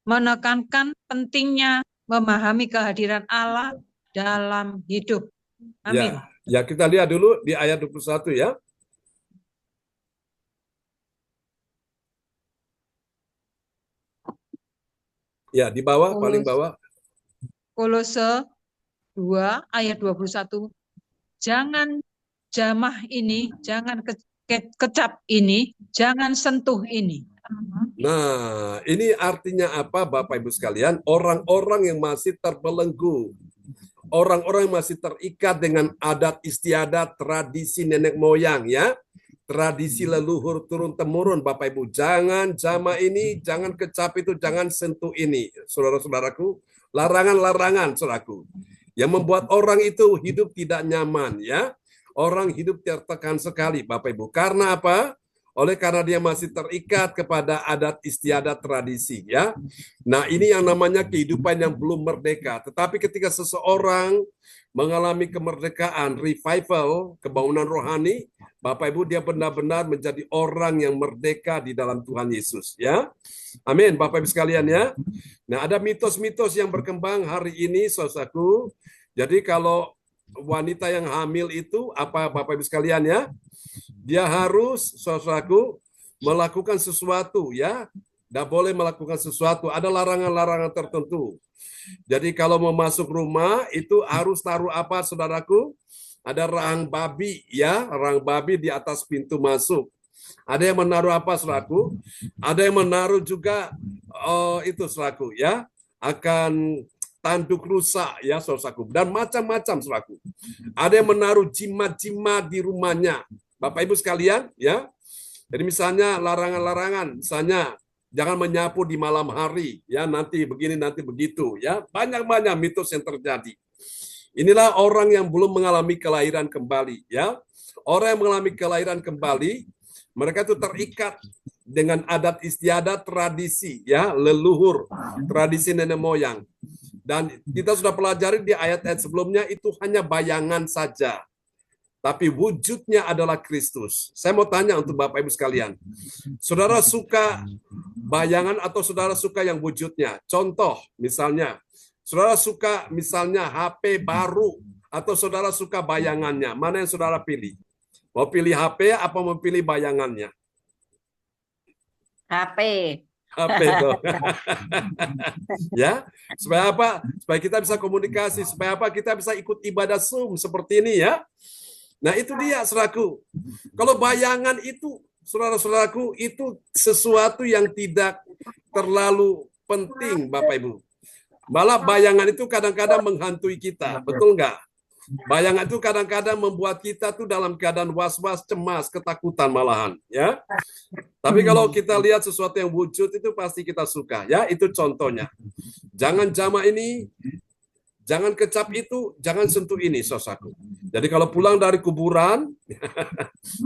menekankan pentingnya memahami kehadiran Allah dalam hidup. Amin. Ya, kita lihat dulu di ayat 21 ya. Ya, di bawah, paling bawah. Kolose 2 ayat 21. Jangan jamah ini, jangan kecap ini, jangan sentuh ini. Nah, ini artinya apa Bapak Ibu sekalian? Orang-orang yang masih terbelenggu. Orang-orang yang masih terikat dengan adat istiadat, tradisi nenek moyang ya. Tradisi leluhur turun-temurun Bapak Ibu. Jangan jamah ini, jangan kecap itu, jangan sentuh ini. Saudara-saudaraku, larangan-larangan saudaraku. Yang membuat orang itu hidup tidak nyaman ya. Orang hidup tertekan sekali Bapak Ibu. Karena apa? Oleh karena dia masih terikat kepada adat istiadat tradisi ya. Nah, ini yang namanya kehidupan yang belum merdeka. Tetapi ketika seseorang mengalami kemerdekaan, revival, kebangunan rohani, Bapak Ibu dia benar-benar menjadi orang yang merdeka di dalam Tuhan Yesus ya. Amin Bapak Ibu sekalian ya. Nah, ada mitos-mitos yang berkembang hari ini saudaraku. Jadi kalau wanita yang hamil itu apa Bapak Ibu sekalian ya? Dia harus, saudaraku, melakukan sesuatu ya. Tidak boleh melakukan sesuatu. Ada larangan-larangan tertentu. Jadi kalau mau masuk rumah itu harus taruh apa, saudaraku? Ada rahang babi ya, rahang babi di atas pintu masuk. Ada yang menaruh apa, saudaraku? Ada yang menaruh juga itu, saudaraku ya, akan tanduk rusa ya, saudaraku. Dan macam-macam, saudaraku. Ada yang menaruh jimat-jimat di rumahnya. Bapak Ibu sekalian, ya. Jadi misalnya larangan-larangan, misalnya jangan menyapu di malam hari, ya nanti begini, nanti begitu, ya. Banyak-banyak mitos yang terjadi. Inilah orang yang belum mengalami kelahiran kembali, ya. Orang yang mengalami kelahiran kembali, mereka itu terikat dengan adat istiadat tradisi, ya, leluhur, tradisi nenek moyang. Dan kita sudah pelajari di ayat-ayat sebelumnya itu hanya bayangan saja. Tapi wujudnya adalah Kristus. Saya mau tanya untuk Bapak Ibu sekalian. Saudara suka bayangan atau saudara suka yang wujudnya? Contoh, misalnya, saudara suka misalnya HP baru atau saudara suka bayangannya? Mana yang saudara pilih? Mau pilih HP apa mau pilih bayangannya? HP. HP itu. Ya, supaya apa? Supaya kita bisa komunikasi, supaya apa? Kita bisa ikut ibadah Zoom seperti ini ya. Nah itu dia, saudaraku. Kalau bayangan itu, saudara-saudaraku, itu sesuatu yang tidak terlalu penting, Bapak Ibu. Malah bayangan itu kadang-kadang menghantui kita, betul nggak? Bayangan itu kadang-kadang membuat kita tuh dalam keadaan was-was, cemas, ketakutan malahan, ya. Tapi kalau kita lihat sesuatu yang wujud itu pasti kita suka, ya. Itu contohnya. Jangan jamah ini, Jangan kecap itu, jangan sentuh ini, saudaraku. Jadi kalau pulang dari kuburan,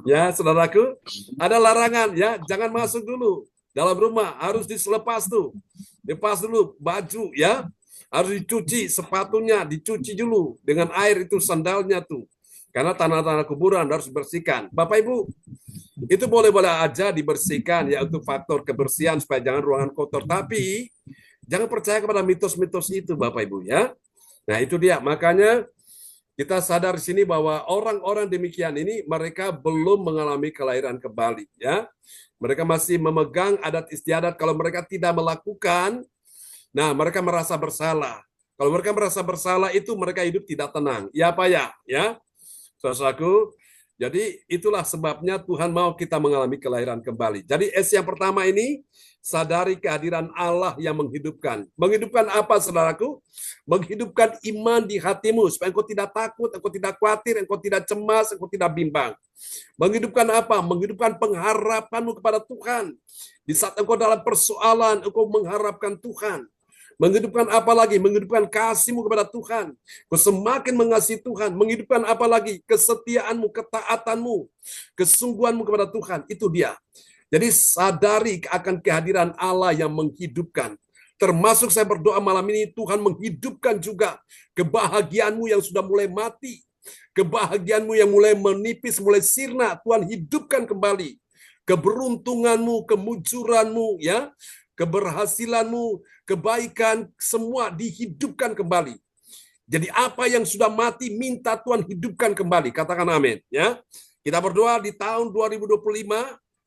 ya saudaraku, ada larangan ya, jangan masuk dulu dalam rumah, harus diselepas tuh. Lepas dulu baju ya, harus dicuci sepatunya, dicuci dulu dengan air itu sandalnya tuh. Karena tanah-tanah kuburan harus dibersihkan. Bapak Ibu, itu boleh-boleh aja dibersihkan ya untuk faktor kebersihan supaya jangan ruangan kotor. Tapi jangan percaya kepada mitos-mitos itu Bapak Ibu ya. Nah itu dia, makanya kita sadar di sini bahwa orang-orang demikian ini mereka belum mengalami kelahiran kembali ya. Mereka masih memegang adat istiadat, kalau mereka tidak melakukan, nah mereka merasa bersalah. Kalau mereka merasa bersalah itu mereka hidup tidak tenang. Ya apa ya? Ya. Saudaraku, jadi itulah sebabnya Tuhan mau kita mengalami kelahiran kembali. Jadi S yang pertama ini, sadari kehadiran Allah yang menghidupkan. Menghidupkan apa saudaraku? Menghidupkan iman di hatimu, supaya engkau tidak takut, engkau tidak khawatir, engkau tidak cemas, engkau tidak bimbang. Menghidupkan apa? Menghidupkan pengharapanmu kepada Tuhan. Di saat engkau dalam persoalan, engkau mengharapkan Tuhan. Menghidupkan apa lagi? Menghidupkan kasihmu kepada Tuhan. Kau semakin mengasihi Tuhan. Menghidupkan apa lagi? Kesetiaanmu, ketaatanmu, kesungguhanmu kepada Tuhan. Itu dia. Jadi sadari akan kehadiran Allah yang menghidupkan. Termasuk saya berdoa malam ini, Tuhan menghidupkan juga kebahagiaanmu yang sudah mulai mati. Kebahagiaanmu yang mulai menipis, mulai sirna. Tuhan hidupkan kembali. Keberuntunganmu, kemujuranmu, ya, keberhasilanmu, kebaikan, semua dihidupkan kembali. Jadi apa yang sudah mati, minta Tuhan hidupkan kembali. Katakan amin. Ya. Kita berdoa di tahun 2025,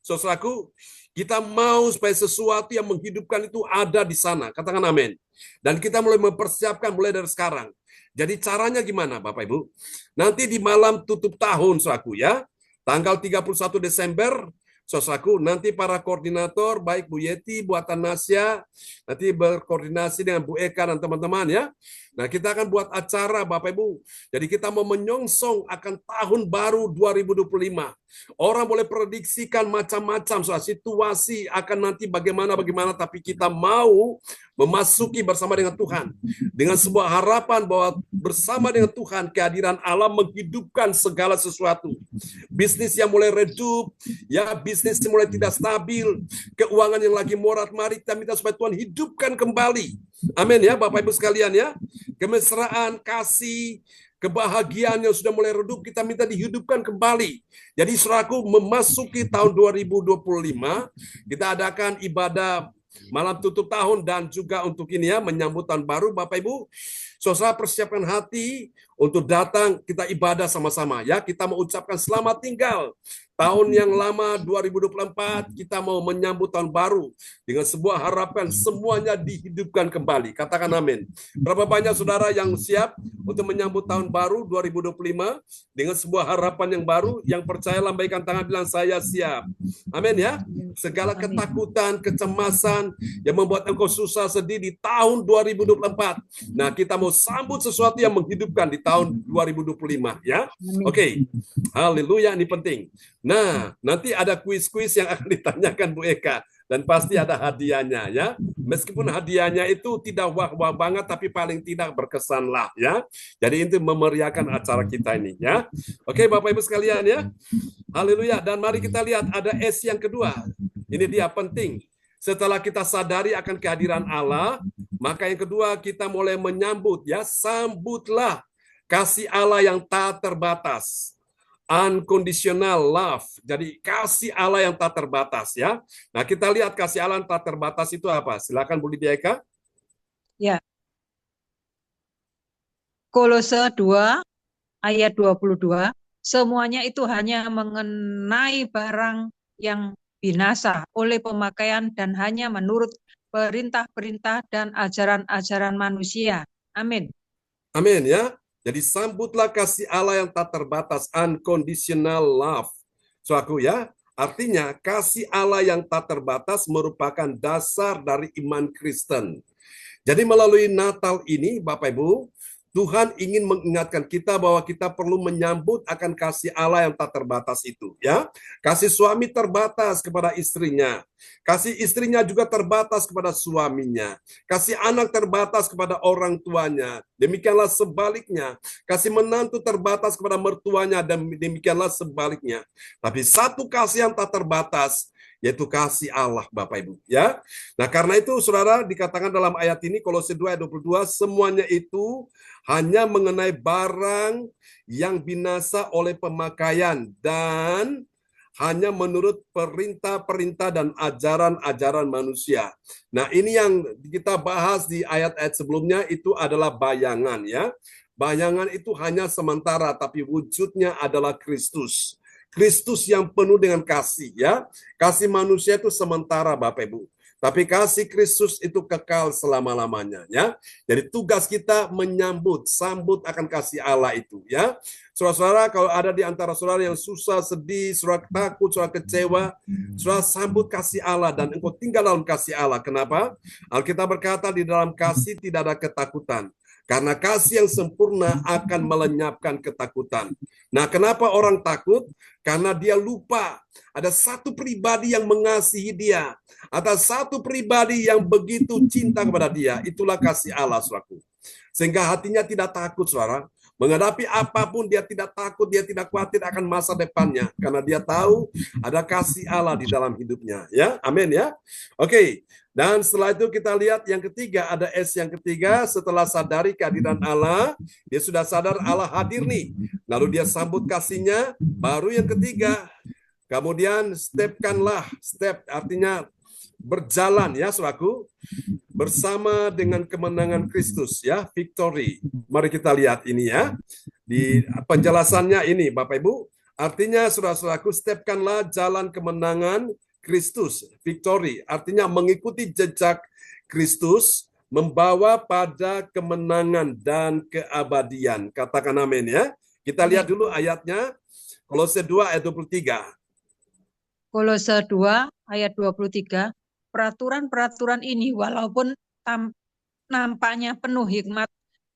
saudaraku, kita mau supaya sesuatu yang menghidupkan itu ada di sana. Katakan amin. Dan kita mulai mempersiapkan mulai dari sekarang. Jadi caranya gimana Bapak Ibu? Nanti di malam tutup tahun, saudaraku ya, tanggal 31 Desember, saudaraku, nanti para koordinator, baik Bu Yeti, Bu Atanasya, nanti berkoordinasi dengan Bu Eka dan teman-teman ya. Nah, kita akan buat acara Bapak Ibu. Jadi kita mau menyongsong akan tahun baru 2025. Orang boleh prediksikan macam-macam soal situasi akan nanti bagaimana, tapi kita mau memasuki bersama dengan Tuhan. Dengan sebuah harapan bahwa bersama dengan Tuhan, kehadiran Allah menghidupkan segala sesuatu. Bisnis yang mulai redup, ya bisnis yang mulai tidak stabil, keuangan yang lagi morat-marit, kita minta supaya Tuhan hidupkan kembali. Amin ya Bapak Ibu sekalian ya. Kemesraan, kasih, kebahagiaan yang sudah mulai redup, kita minta dihidupkan kembali. Jadi saudaraku, memasuki tahun 2025, kita adakan ibadah malam tutup tahun dan juga untuk ini ya, menyambut tahun baru Bapak Ibu. Saudara persiapkan hati untuk datang kita ibadah sama-sama ya. Kita mau ucapkan selamat tinggal. Tahun yang lama 2024 kita mau menyambut tahun baru dengan sebuah harapan semuanya dihidupkan kembali. Katakan amin. Berapa banyak saudara yang siap untuk menyambut tahun baru 2025 dengan sebuah harapan yang baru? Yang percaya lambaikan tangan bilang saya siap. Amin ya. Segala ketakutan, kecemasan yang membuat engkau susah sedih di tahun 2024. Nah, kita mau sambut sesuatu yang menghidupkan di tahun 2025 ya. Oke. Haleluya, ini penting. Nah, nanti ada kuis-kuis yang akan ditanyakan Bu Eka dan pasti ada hadiahnya ya. Meskipun hadiahnya itu tidak wah-wah banget tapi paling tidak berkesan lah ya. Jadi itu memeriahkan acara kita ini ya. Oke, Bapak Ibu sekalian ya. Haleluya, dan mari kita lihat ada S yang kedua. Ini dia penting. Setelah kita sadari akan kehadiran Allah, maka yang kedua kita mulai menyambut ya, sambutlah kasih Allah yang tak terbatas. Unconditional love. Jadi kasih Allah yang tak terbatas ya. Nah, kita lihat kasih Allah yang tak terbatas itu apa? Silakan Bu Lydia Eka. Ya. Kolose 2 ayat 22, semuanya itu hanya mengenai barang yang binasa oleh pemakaian dan hanya menurut perintah-perintah dan ajaran-ajaran manusia. Amin. Amin ya. Jadi sambutlah kasih Allah yang tak terbatas, unconditional love. Soalku ya, artinya kasih Allah yang tak terbatas merupakan dasar dari iman Kristen. Jadi melalui Natal ini, Bapak Ibu, Tuhan ingin mengingatkan kita bahwa kita perlu menyambut akan kasih Allah yang tak terbatas itu, ya. Kasih suami terbatas kepada istrinya, kasih istrinya juga terbatas kepada suaminya, kasih anak terbatas kepada orang tuanya. Demikianlah sebaliknya, kasih menantu terbatas kepada mertuanya dan demikianlah sebaliknya. Tapi satu kasih yang tak terbatas, yaitu kasih Allah, Bapak Ibu, ya. Nah, karena itu Saudara, dikatakan dalam ayat ini Kolose 2 ayat 22, semuanya itu hanya mengenai barang yang binasa oleh pemakaian dan hanya menurut perintah-perintah dan ajaran-ajaran manusia. Nah, ini yang kita bahas di ayat-ayat sebelumnya itu adalah bayangan, ya. Bayangan itu hanya sementara, tapi wujudnya adalah Kristus. Kristus yang penuh dengan kasih, ya. Kasih manusia itu sementara, Bapak Ibu. Tapi kasih Kristus itu kekal selama-lamanya, ya. Jadi tugas kita sambut akan kasih Allah itu, ya. Saudara-saudara, kalau ada di antara saudara yang susah, sedih, saudara takut, saudara kecewa, saudara sambut kasih Allah dan engkau tinggal dalam kasih Allah. Kenapa? Alkitab berkata di dalam kasih tidak ada ketakutan. Karena kasih yang sempurna akan melenyapkan ketakutan. Nah, kenapa orang takut? Karena dia lupa ada satu pribadi yang mengasihi dia. Ada satu pribadi yang begitu cinta kepada dia. Itulah kasih Allah, saudaraku. Sehingga hatinya tidak takut, saudara. Menghadapi apapun dia tidak takut, dia tidak khawatir akan masa depannya. Karena dia tahu ada kasih Allah di dalam hidupnya. Ya, amin ya. Oke. Dan setelah itu kita lihat yang ketiga, ada S yang ketiga, setelah sadari kehadiran Allah, dia sudah sadar Allah hadir nih. Lalu dia sambut kasihnya, baru yang ketiga, kemudian step artinya berjalan ya saudaraku, bersama dengan kemenangan Kristus ya, victory. Mari kita lihat ini ya, di penjelasannya ini Bapak Ibu, artinya saudara-saudaraku, stepkanlah jalan kemenangan Kristus, victory, artinya mengikuti jejak Kristus, membawa pada kemenangan dan keabadian. Katakan amin ya. Kita lihat dulu ayatnya, Kolose 2 ayat 23. Kolose 2 ayat 23, peraturan-peraturan ini walaupun nampaknya penuh hikmat,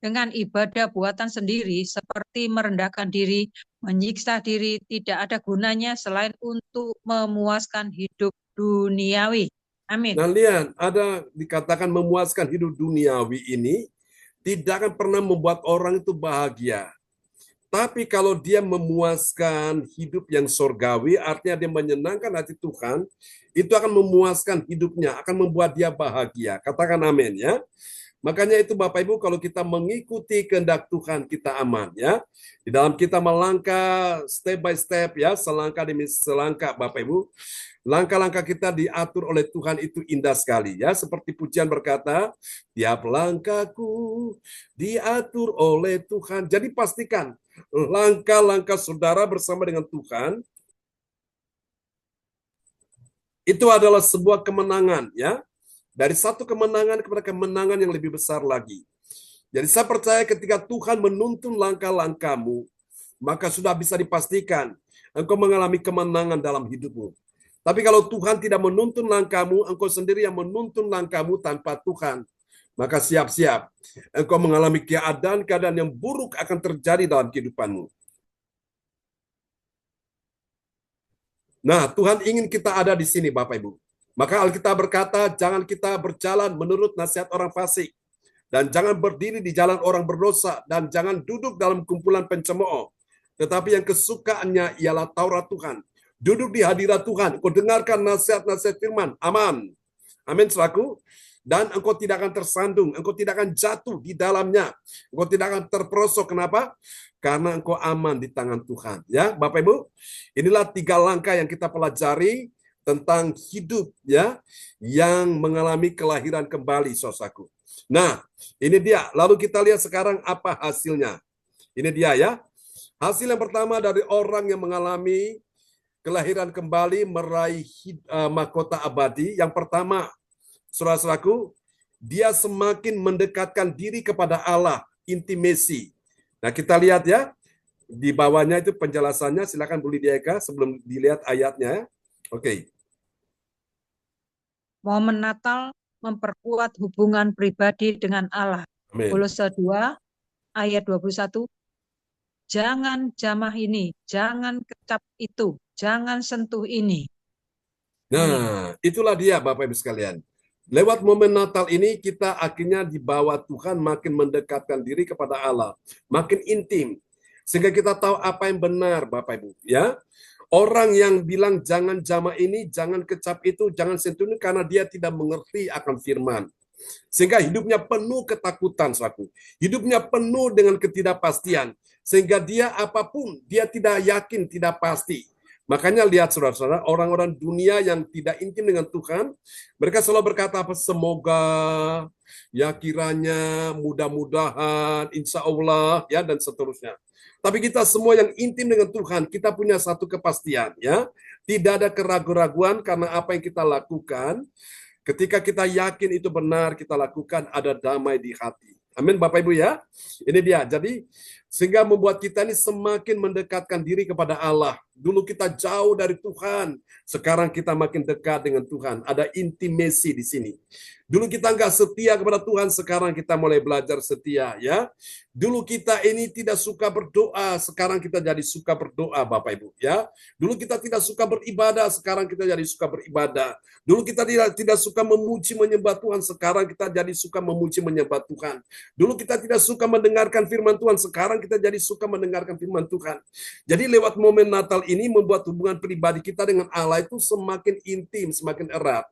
dengan ibadah buatan sendiri seperti merendahkan diri, menyiksa diri, tidak ada gunanya selain untuk memuaskan hidup duniawi. Amin. Nah lihat, ada dikatakan memuaskan hidup duniawi ini tidak akan pernah membuat orang itu bahagia. Tapi kalau dia memuaskan hidup yang surgawi, artinya dia menyenangkan hati Tuhan, itu akan memuaskan hidupnya, akan membuat dia bahagia. Katakan amin ya. Makanya itu Bapak Ibu, kalau kita mengikuti kehendak Tuhan, kita aman ya. Di dalam kita melangkah step by step ya, selangkah demi selangkah Bapak Ibu. Langkah-langkah kita diatur oleh Tuhan itu indah sekali ya. Seperti pujian berkata, tiap langkahku diatur oleh Tuhan. Jadi pastikan langkah-langkah saudara bersama dengan Tuhan itu adalah sebuah kemenangan ya. Dari satu kemenangan kepada kemenangan yang lebih besar lagi. Jadi saya percaya ketika Tuhan menuntun langkah-langkahmu, maka sudah bisa dipastikan engkau mengalami kemenangan dalam hidupmu. Tapi kalau Tuhan tidak menuntun langkahmu, engkau sendiri yang menuntun langkahmu tanpa Tuhan, maka siap-siap engkau mengalami keadaan-keadaan yang buruk akan terjadi dalam kehidupanmu. Nah, Tuhan ingin kita ada di sini, Bapak Ibu. Maka Alkitab berkata, jangan kita berjalan menurut nasihat orang fasik, dan jangan berdiri di jalan orang berdosa, dan jangan duduk dalam kumpulan pencemooh. Tetapi yang kesukaannya ialah Taurat Tuhan. Duduk di hadirat Tuhan, engkau dengarkan nasihat-nasihat firman. Aman. Amin, saudaraku. Dan engkau tidak akan tersandung, engkau tidak akan jatuh di dalamnya. Engkau tidak akan terperosok. Kenapa? Karena engkau aman di tangan Tuhan. Ya, Bapak Ibu, inilah 3 langkah yang kita pelajari tentang hidup ya yang mengalami kelahiran kembali, saudaraku. Nah, ini dia. Lalu kita lihat sekarang apa hasilnya. Ini dia ya. Hasil yang pertama dari orang yang mengalami kelahiran kembali meraih mahkota abadi. Yang pertama, saudara-saudaraku, dia semakin mendekatkan diri kepada Allah, intimasi. Nah, kita lihat ya. Di bawahnya itu penjelasannya, silakan Bu Lydia Eka sebelum dilihat ayatnya. Oke. Momen Natal memperkuat hubungan pribadi dengan Allah. Amin. Kolose 2 ayat 21, jangan jamah ini, jangan kecap itu, jangan sentuh ini. Nah, itulah dia Bapak Ibu sekalian. Lewat momen Natal ini kita akhirnya dibawa Tuhan makin mendekatkan diri kepada Allah, makin intim. Sehingga kita tahu apa yang benar Bapak Ibu, ya. Orang yang bilang jangan jamah ini, jangan kecap itu, jangan sentuh ini karena dia tidak mengerti akan firman. Sehingga hidupnya penuh ketakutan, saudaraku. Hidupnya penuh dengan ketidakpastian. Sehingga dia apapun, dia tidak yakin, tidak pasti. Makanya lihat saudara-saudara, orang-orang dunia yang tidak intim dengan Tuhan, mereka selalu berkata apa? Semoga, ya kiranya, mudah-mudahan, insya Allah, ya dan seterusnya. Tapi kita semua yang intim dengan Tuhan, kita punya satu kepastian, ya. Tidak ada keraguan-raguan karena apa yang kita lakukan. Ketika kita yakin itu benar, kita lakukan, ada damai di hati. Amin Bapak Ibu ya. Ini dia. Jadi sehingga membuat kita ini semakin mendekatkan diri kepada Allah. Dulu kita jauh dari Tuhan, sekarang kita makin dekat dengan Tuhan. Ada intimasi di sini. Dulu kita nggak setia kepada Tuhan, sekarang kita mulai belajar setia ya. Dulu kita ini tidak suka berdoa, sekarang kita jadi suka berdoa Bapak Ibu ya. Dulu kita tidak suka beribadah, sekarang kita jadi suka beribadah. Dulu kita tidak suka memuji menyembah Tuhan, sekarang kita jadi suka memuji menyembah Tuhan. Dulu kita tidak suka mendengarkan firman Tuhan, sekarang kita jadi suka mendengarkan firman Tuhan. Jadi lewat momen Natal ini membuat hubungan pribadi kita dengan Allah itu semakin intim, semakin erat.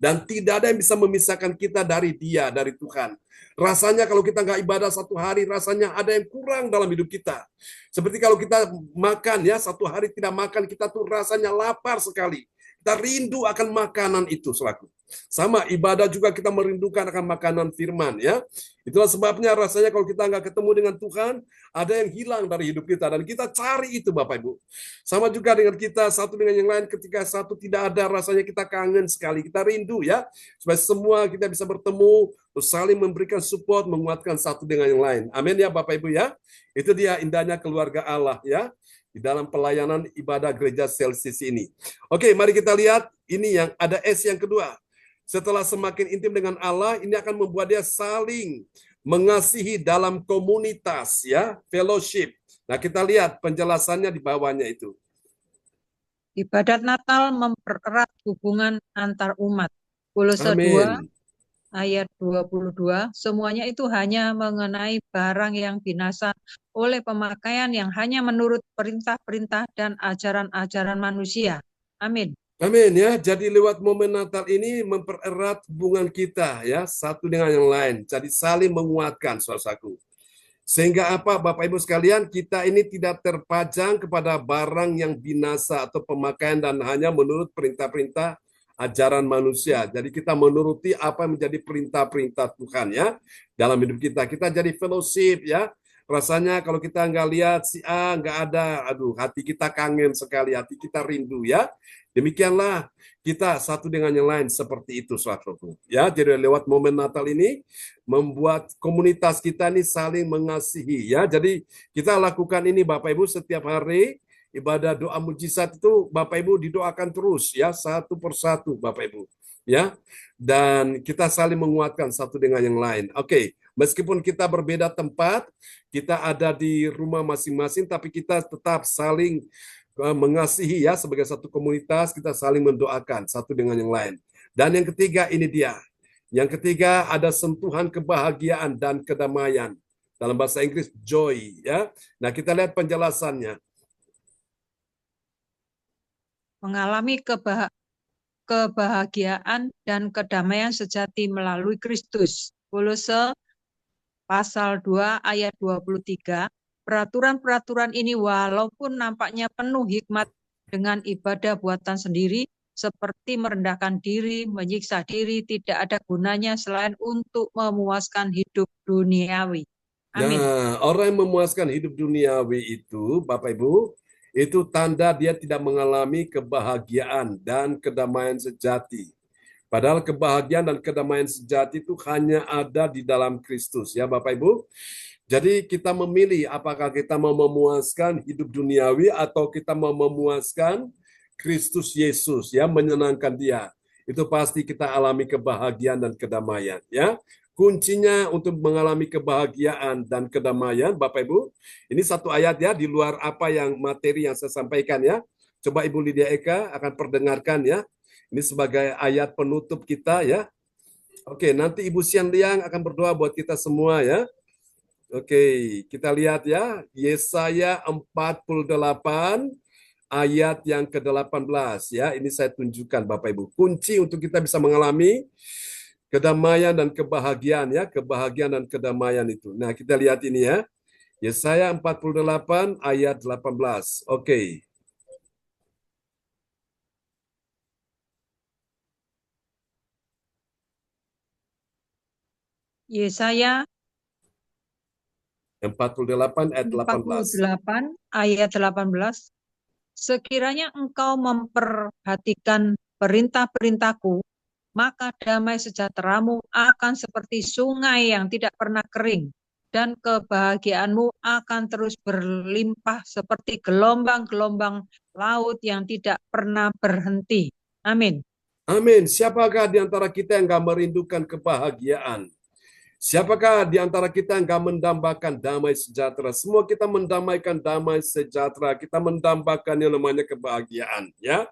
Dan tidak ada yang bisa memisahkan kita dari Dia, dari Tuhan. Rasanya kalau kita nggak ibadah satu hari, rasanya ada yang kurang dalam hidup kita. Seperti kalau kita makan ya, satu hari tidak makan, kita tuh rasanya lapar sekali. Kita rindu akan makanan itu selaku. Sama ibadah juga kita merindukan akan makanan firman ya. Itulah sebabnya rasanya kalau kita nggak ketemu dengan Tuhan, ada yang hilang dari hidup kita dan kita cari itu Bapak Ibu. Sama juga dengan kita satu dengan yang lain, ketika satu tidak ada rasanya kita kangen sekali, kita rindu ya. Supaya semua kita bisa bertemu, saling memberikan support, menguatkan satu dengan yang lain. Amin ya Bapak Ibu ya. Itu dia indahnya keluarga Allah ya. Di dalam pelayanan ibadah gereja Celsis ini. Oke, mari kita lihat ini yang ada S yang kedua. Setelah semakin intim dengan Allah, ini akan membuat dia saling mengasihi dalam komunitas ya, fellowship. Nah, kita lihat penjelasannya di bawahnya itu. Ibadat Natal mempererat hubungan antar umat. Kolose 2 ayat 22, semuanya itu hanya mengenai barang yang binasa oleh pemakaian yang hanya menurut perintah-perintah dan ajaran-ajaran manusia. Amin. Amin ya. Jadi lewat momen Natal ini mempererat hubungan kita ya, satu dengan yang lain. Jadi saling menguatkan saudaraku. Sehingga apa Bapak Ibu sekalian, kita ini tidak terpajang kepada barang yang binasa atau pemakaian dan hanya menurut perintah-perintah ajaran manusia. Jadi kita menuruti apa yang menjadi perintah-perintah Tuhan ya dalam hidup kita. Kita jadi fellowship ya. Rasanya kalau kita nggak lihat si A nggak ada, aduh hati kita kangen sekali, hati kita rindu ya. Demikianlah kita satu dengan yang lain seperti itu saudaraku. Ya, jadi lewat momen Natal ini membuat komunitas kita ini saling mengasihi ya. Jadi kita lakukan ini Bapak Ibu setiap hari. Ibadah doa mujizat itu Bapak Ibu didoakan terus ya, satu persatu Bapak Ibu ya, dan kita saling menguatkan satu dengan yang lain. Oke, meskipun kita berbeda tempat, kita ada di rumah masing-masing, tapi kita tetap saling mengasihi ya, sebagai satu komunitas kita saling mendoakan satu dengan yang lain. Dan yang ketiga ini dia, yang ketiga ada sentuhan kebahagiaan dan kedamaian, dalam bahasa Inggris joy ya. Nah kita lihat penjelasannya. Mengalami kebahagiaan dan kedamaian sejati melalui Kristus. Kolose pasal 2 ayat 23. Peraturan-peraturan ini walaupun nampaknya penuh hikmat dengan ibadah buatan sendiri, seperti merendahkan diri, menyiksa diri, tidak ada gunanya selain untuk memuaskan hidup duniawi. Amin. Nah, orang yang memuaskan hidup duniawi itu, Bapak Ibu, itu tanda dia tidak mengalami kebahagiaan dan kedamaian sejati. Padahal kebahagiaan dan kedamaian sejati itu hanya ada di dalam Kristus, ya Bapak Ibu. Jadi kita memilih apakah kita mau memuaskan hidup duniawi atau kita mau memuaskan Kristus Yesus, ya, menyenangkan Dia. Itu pasti kita alami kebahagiaan dan kedamaian, ya. Kuncinya untuk mengalami kebahagiaan dan kedamaian, Bapak Ibu, ini satu ayat ya, di luar apa yang materi yang saya sampaikan ya. Coba Ibu Lydia Eka akan perdengarkan ya. Ini sebagai ayat penutup kita ya. Oke, nanti Ibu Sian Liang akan berdoa buat kita semua ya. Oke, kita lihat ya, Yesaya 48 ayat yang ke-18 ya. Ini saya tunjukkan Bapak Ibu. Kunci untuk kita bisa mengalami kedamaian dan kebahagiaan ya, kebahagiaan dan kedamaian itu. Nah, kita lihat ini ya. Yesaya 48 ayat 18. Oke. Yesaya 48 ayat 18. 48 ayat 18. Sekiranya engkau memperhatikan perintah-perintahku, maka damai sejahteramu akan seperti sungai yang tidak pernah kering, dan kebahagiaanmu akan terus berlimpah seperti gelombang-gelombang laut yang tidak pernah berhenti. Amin. Amin. Siapakah di antara kita yang gak merindukan kebahagiaan? Siapakah di antara kita yang gak mendambakan damai sejahtera? Semua kita mendamaikan damai sejahtera. Kita mendambakan yang namanya kebahagiaan. Ya,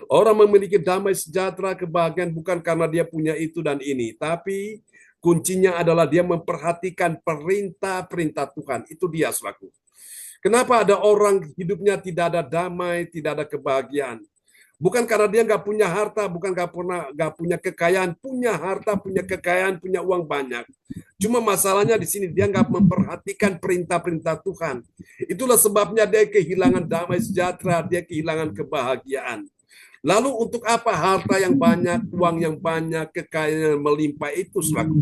orang memiliki damai sejahtera, kebahagiaan bukan karena dia punya itu dan ini, tapi kuncinya adalah dia memperhatikan perintah-perintah Tuhan. Itu dia, saudaraku. Kenapa ada orang hidupnya tidak ada damai, tidak ada kebahagiaan? Bukan karena dia nggak punya harta, bukan nggak punya kekayaan, punya harta, punya kekayaan, punya uang banyak. Cuma masalahnya di sini dia nggak memperhatikan perintah-perintah Tuhan. Itulah sebabnya dia kehilangan damai sejahtera, dia kehilangan kebahagiaan. Lalu untuk apa harta yang banyak, uang yang banyak, kekayaan yang melimpah itu selaku?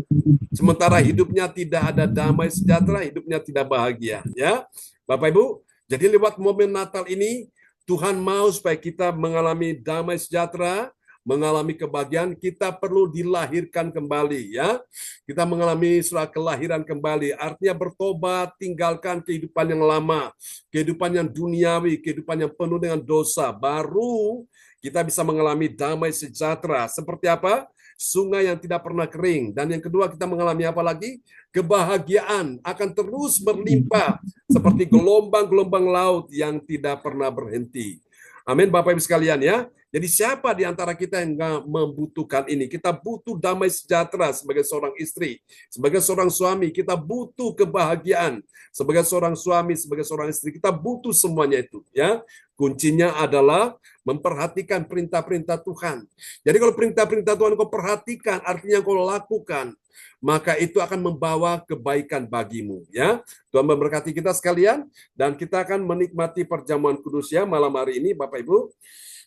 Sementara hidupnya tidak ada damai sejahtera, hidupnya tidak bahagia. Ya, Bapak Ibu. Jadi lewat momen Natal ini Tuhan mau supaya kita mengalami damai sejahtera, mengalami kebahagiaan, kita perlu dilahirkan kembali ya. Kita mengalami suatu kelahiran kembali, artinya bertobat, tinggalkan kehidupan yang lama, kehidupan yang duniawi, kehidupan yang penuh dengan dosa, baru kita bisa mengalami damai sejahtera. Seperti apa? Sungai yang tidak pernah kering. Dan yang kedua kita mengalami apa lagi? Kebahagiaan akan terus berlimpah seperti gelombang-gelombang laut yang tidak pernah berhenti. Amin Bapak Ibu sekalian ya. Jadi siapa di antara kita yang nggak membutuhkan ini? Kita butuh damai sejahtera sebagai seorang istri, sebagai seorang suami, kita butuh kebahagiaan. Sebagai seorang suami, sebagai seorang istri, kita butuh semuanya itu ya. Kuncinya adalah memperhatikan perintah-perintah Tuhan. Jadi kalau perintah-perintah Tuhan kau perhatikan, artinya kau lakukan, maka itu akan membawa kebaikan bagimu ya. Tuhan memberkati kita sekalian dan kita akan menikmati perjamuan kudus ya malam hari ini Bapak Ibu.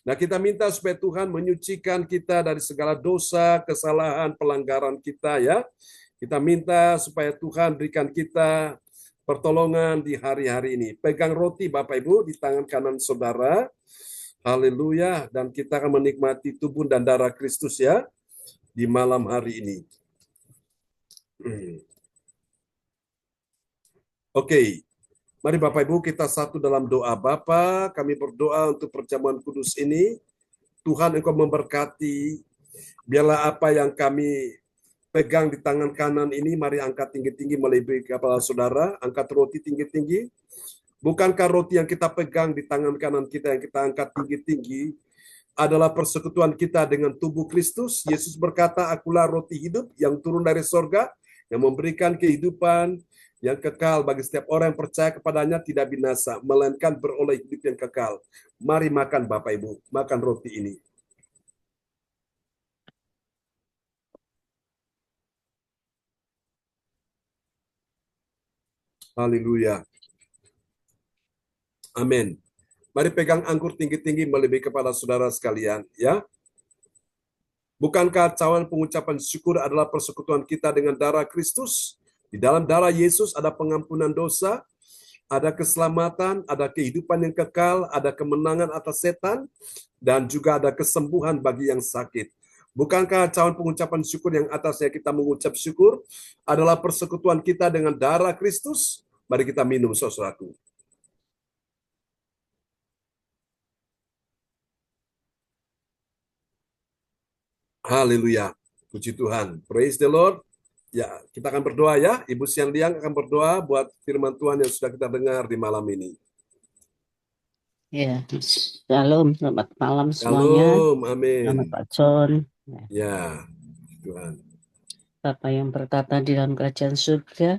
Nah, kita minta supaya Tuhan menyucikan kita dari segala dosa, kesalahan, pelanggaran kita ya. Kita minta supaya Tuhan berikan kita pertolongan di hari-hari ini. Pegang roti Bapak Ibu di tangan kanan saudara. Haleluya. Dan kita akan menikmati tubuh dan darah Kristus ya di malam hari ini. Oke. Mari Bapak Ibu kita satu dalam doa. Bapa, kami berdoa untuk perjamuan kudus ini. Tuhan Engkau memberkati. Biarlah apa yang kami pegang di tangan kanan ini, mari angkat tinggi-tinggi melebihi kepala saudara. Angkat roti tinggi-tinggi. Bukankah roti yang kita pegang di tangan kanan kita yang kita angkat tinggi-tinggi adalah persekutuan kita dengan tubuh Kristus? Yesus berkata, akulah roti hidup yang turun dari sorga, yang memberikan kehidupan yang kekal bagi setiap orang yang percaya kepadanya, tidak binasa, melainkan beroleh hidup yang kekal. Mari makan Bapak Ibu, makan roti ini. Haleluya. Amin. Mari pegang anggur tinggi-tinggi melebihi kepala saudara sekalian, ya. Bukankah cawan pengucapan syukur adalah persekutuan kita dengan darah Kristus? Di dalam darah Yesus ada pengampunan dosa, ada keselamatan, ada kehidupan yang kekal, ada kemenangan atas setan, dan juga ada kesembuhan bagi yang sakit. Bukankah cawan pengucapan syukur yang atasnya kita mengucap syukur adalah persekutuan kita dengan darah Kristus? Mari kita minum saudaraku. Haleluya. Puji Tuhan. Praise the Lord. Ya, kita akan berdoa ya. Ibu Sian Liang akan berdoa buat firman Tuhan yang sudah kita dengar di malam ini. Ya, shalom, selamat malam semuanya. Shalom, Selamat amin. Pak John. Ya, Tuhan. Bapa yang bertata di dalam kerajaan surga,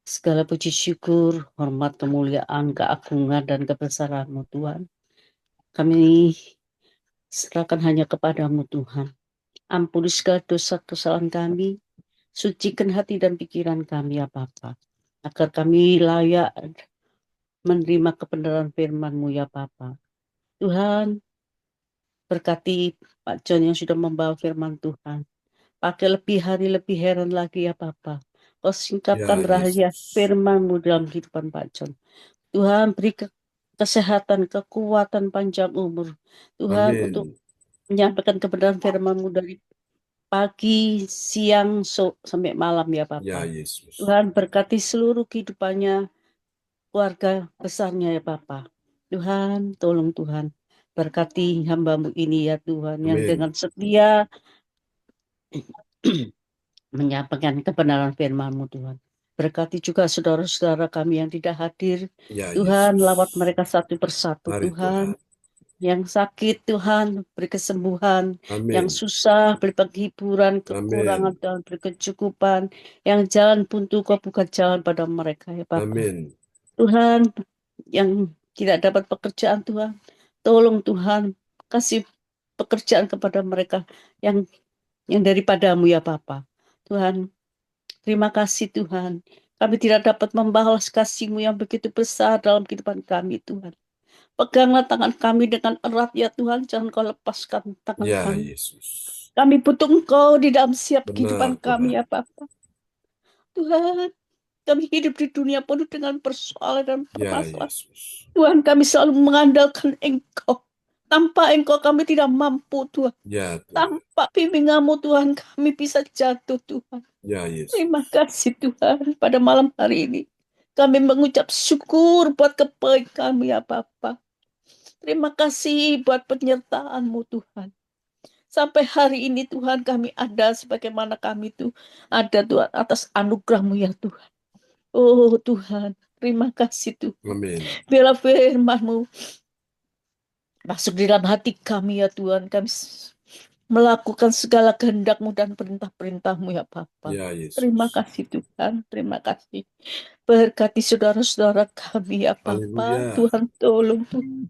segala puji syukur, hormat, kemuliaan, keagungan, dan kebesaran-Mu Tuhan. Kami serahkan hanya kepadamu Tuhan. Ampuni segala dosa kesalahan kami, sucikan hati dan pikiran kami ya Bapa, agar kami layak menerima kebenaran firman-Mu ya Bapa. Tuhan, berkati Pak John yang sudah membawa firman Tuhan. Pakai lebih hari, lebih heran lagi ya Bapa. Kau singkapkan Ya, rahasia Yesus. firman-Mu dalam kehidupan Pak John. Tuhan beri kesehatan, kekuatan, panjang umur. Tuhan untuk Amin. menyampaikan kebenaran firman-Mu dari pagi, siang, sampai malam ya Ya, Bapa. Yesus. Tuhan berkati seluruh kehidupannya, keluarga besarnya ya Bapa. Tuhan, tolong Tuhan. Berkati hamba-Mu ini ya Tuhan, yang Amin. dengan setia menyampaikan kebenaran firman-Mu Tuhan. Berkati juga saudara-saudara kami yang tidak hadir. Ya, Tuhan, Yesus. lawat mereka satu persatu Mari Tuhan. Tuhan. Yang sakit Tuhan, beri kesembuhan. Yang Amin. susah, beri penghiburan, kekurangan Amin. dan beri kecukupan. Yang jalan buntu, Kau buka jalan pada mereka ya Bapa. Amin. Tuhan, yang tidak dapat pekerjaan Tuhan, tolong Tuhan, kasih pekerjaan kepada mereka yang daripadamu ya Bapa. Tuhan, terima kasih Tuhan. Kami tidak dapat membalas kasih-Mu yang begitu besar dalam kehidupan kami Tuhan. Peganglah tangan kami dengan erat ya Tuhan. Jangan Kau lepaskan tangan Ya, kami. Yesus. Kami butuh Engkau di dalam setiap kehidupan Benar, kami Tuhan. ya Bapa. Tuhan, kami hidup di dunia penuh dengan persoalan dan Ya, permasalahan. Yesus. Tuhan, kami selalu mengandalkan Engkau. Tanpa Engkau kami tidak mampu Tuhan. Ya, Tuhan. Tanpa bimbingan-Mu Tuhan kami bisa jatuh Tuhan. Ya, Yesus. Terima kasih Tuhan pada malam hari ini. Kami mengucap syukur buat kebaikan-Mu ya Bapa. Terima kasih buat penyertaan-Mu Tuhan. Sampai hari ini Tuhan kami ada sebagaimana kami itu ada Tuhan atas anugerah-Mu ya Tuhan. Oh Tuhan, terima kasih Tuhan. Amin. Biarlah firman-Mu masuk di dalam hati kami ya Tuhan. Kami melakukan segala kehendak-Mu dan perintah-perintah-Mu ya Bapa. Ya, Yesus. Terima kasih Tuhan, terima kasih. Berkati saudara-saudara kami ya Bapa. Haleluya. Tuhan tolong Tuhan.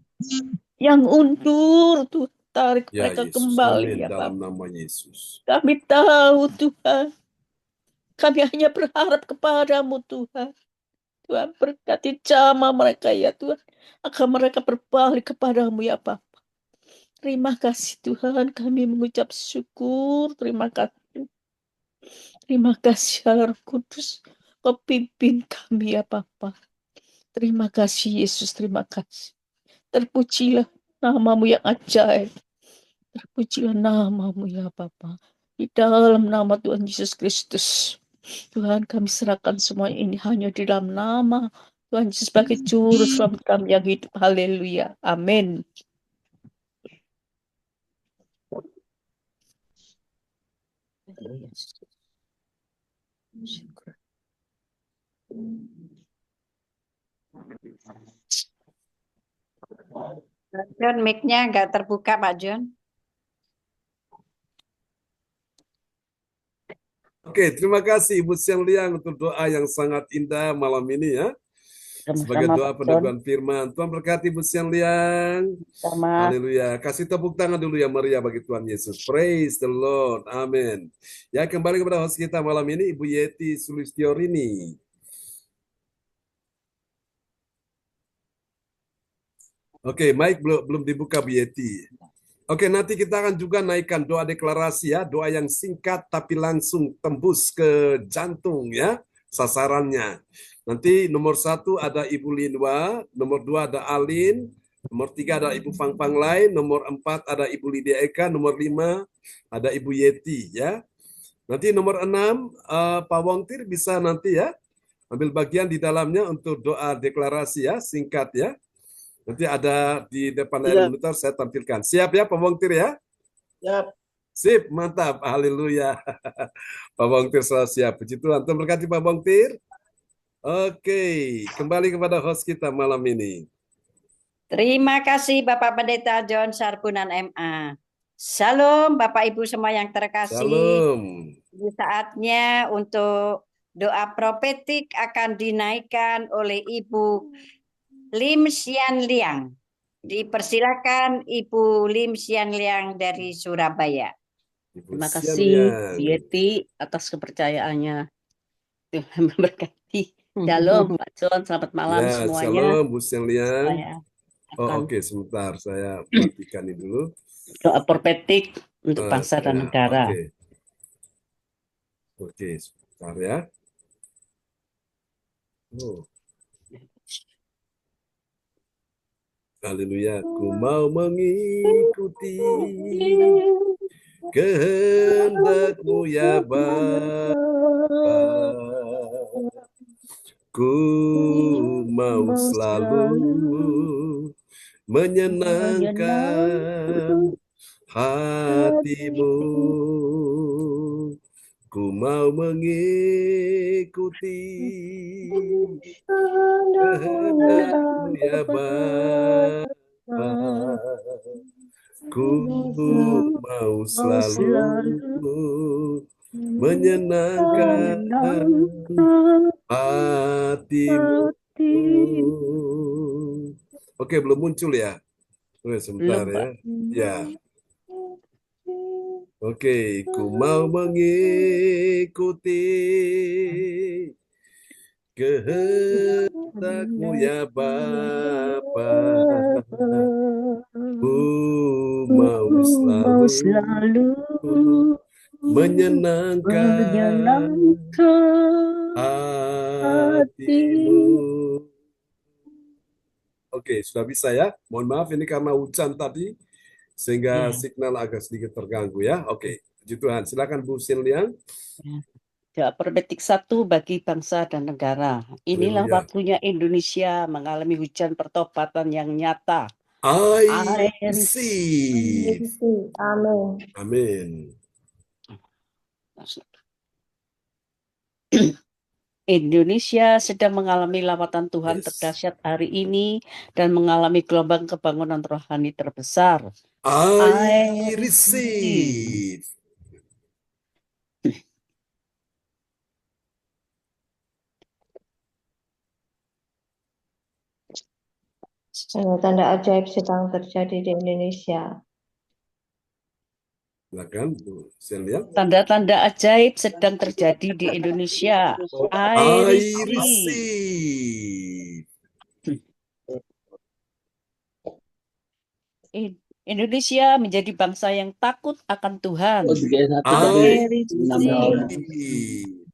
Yang undur Tuhan, tarik Ya, mereka Yesus. kembali Amin. ya Dalam Bapa. nama Yesus. Kami tahu Tuhan, kami hanya berharap kepadamu Tuhan. Tuhan berkati jamaah mereka ya Tuhan, agar mereka berbalik kepadamu ya Bapa. Terima kasih Tuhan, kami mengucap syukur, terima kasih. Terima kasih ya Roh Kudus, Kau pimpin kami ya Bapa. Terima kasih Yesus, terima kasih. Terpujilah nama-Mu yang ajaib. Terpujilah nama-Mu ya Bapa. Di dalam nama Tuhan Yesus Kristus. Tuhan, kami serahkan semua ini hanya di dalam nama Tuhan Yesus sebagai juru selamat kami yang hidup. Haleluya. Amin. John, mic-nya nggak terbuka, Pak John. Oke, terima kasih Ibu Sian Liang untuk doa yang sangat indah malam ini ya. Sebagai Sama-sama doa Pak John. peneguhan firman. Tuhan berkati Ibu Sian Liang. Sama. Haleluya. Kasih tepuk tangan dulu ya Maria bagi Tuhan Yesus. Praise the Lord. Amin. Ya, kembali kepada host kita malam ini Ibu Yeti Sulistiorini. Oke, mic belum dibuka Bu Yeti. Oke, nanti kita akan juga naikkan doa deklarasi ya, doa yang singkat tapi langsung tembus ke jantung ya, sasarannya. Nanti nomor 1 ada Ibu Linwa, nomor 2 ada Alin, nomor 3 ada Ibu Fang Lai, nomor 4 ada Ibu Lydia Eka, nomor 5 ada Ibu Yeti ya. Nanti nomor 6 Pak Wongtir bisa nanti ya ambil bagian di dalamnya untuk doa deklarasi ya, singkat ya. Nanti ada di depan layar monitor saya tampilkan. Siap ya Pak Wongtir ya? Siap. Sip, mantap. Haleluya. Pak Bongtir selalu siap. Puji Tuhan. Tuhan berkati Pak Bongtir. Oke, kembali kepada host kita malam ini. Terima kasih Bapak Pendeta John Sarbunan MA. Shalom Bapak Ibu semua yang terkasih. Salam. Ini saatnya untuk doa profetik akan dinaikkan oleh Ibu Lim Sian Liang. Dipersilakan Ibu Lim Sian Liang dari Surabaya. Ibu Terima Sian kasih Liang. Bu Yeti atas kepercayaannya. Tuhan memberkati. Shalom Pak John, selamat malam Ya, semuanya. shalom Bu Sian Liang. Saya Oh, akan oke, sebentar saya matikan ini dulu. doa profetik untuk bangsa dan Ya, negara. Oke, sebentar ya. Oh, haleluya. Ku mau mengikuti kehendak-Mu ya Bapa. Ku mau selalu menyenangkan hati-Mu. Ku mau mengikuti kehendak-Mu ya Bapa. Ku mau selalu menyenangkan hati-Mu. Oke, belum muncul ya? Oke, sebentar Belum, Pak. ya. Ya. Oke, ku mau mengikuti kehendak-Mu ya Bapa. Ku mau selalu menyenangkan hati-Mu. Oke, sudah bisa ya. Mohon maaf ini karena hujan tadi sehingga signal agak sedikit terganggu ya. Oke, puji Tuhan. Silakan Bu Siliang. Doa profetik 1 bagi bangsa dan negara. Inilah Haleluya. waktunya Indonesia mengalami hujan pertobatan yang nyata. I receive. Amin. Amin. Indonesia sedang mengalami lawatan Tuhan Yes. terdahsyat hari ini dan mengalami gelombang kebangunan rohani terbesar. I receive. Tanda ajaib sedang terjadi di Indonesia. Silakan Bu Siliang. Tanda-tanda ajaib sedang terjadi di Indonesia. I receive. receive. Indonesia menjadi bangsa yang takut akan Tuhan. Oh, 31 I dari 6 orang. receive.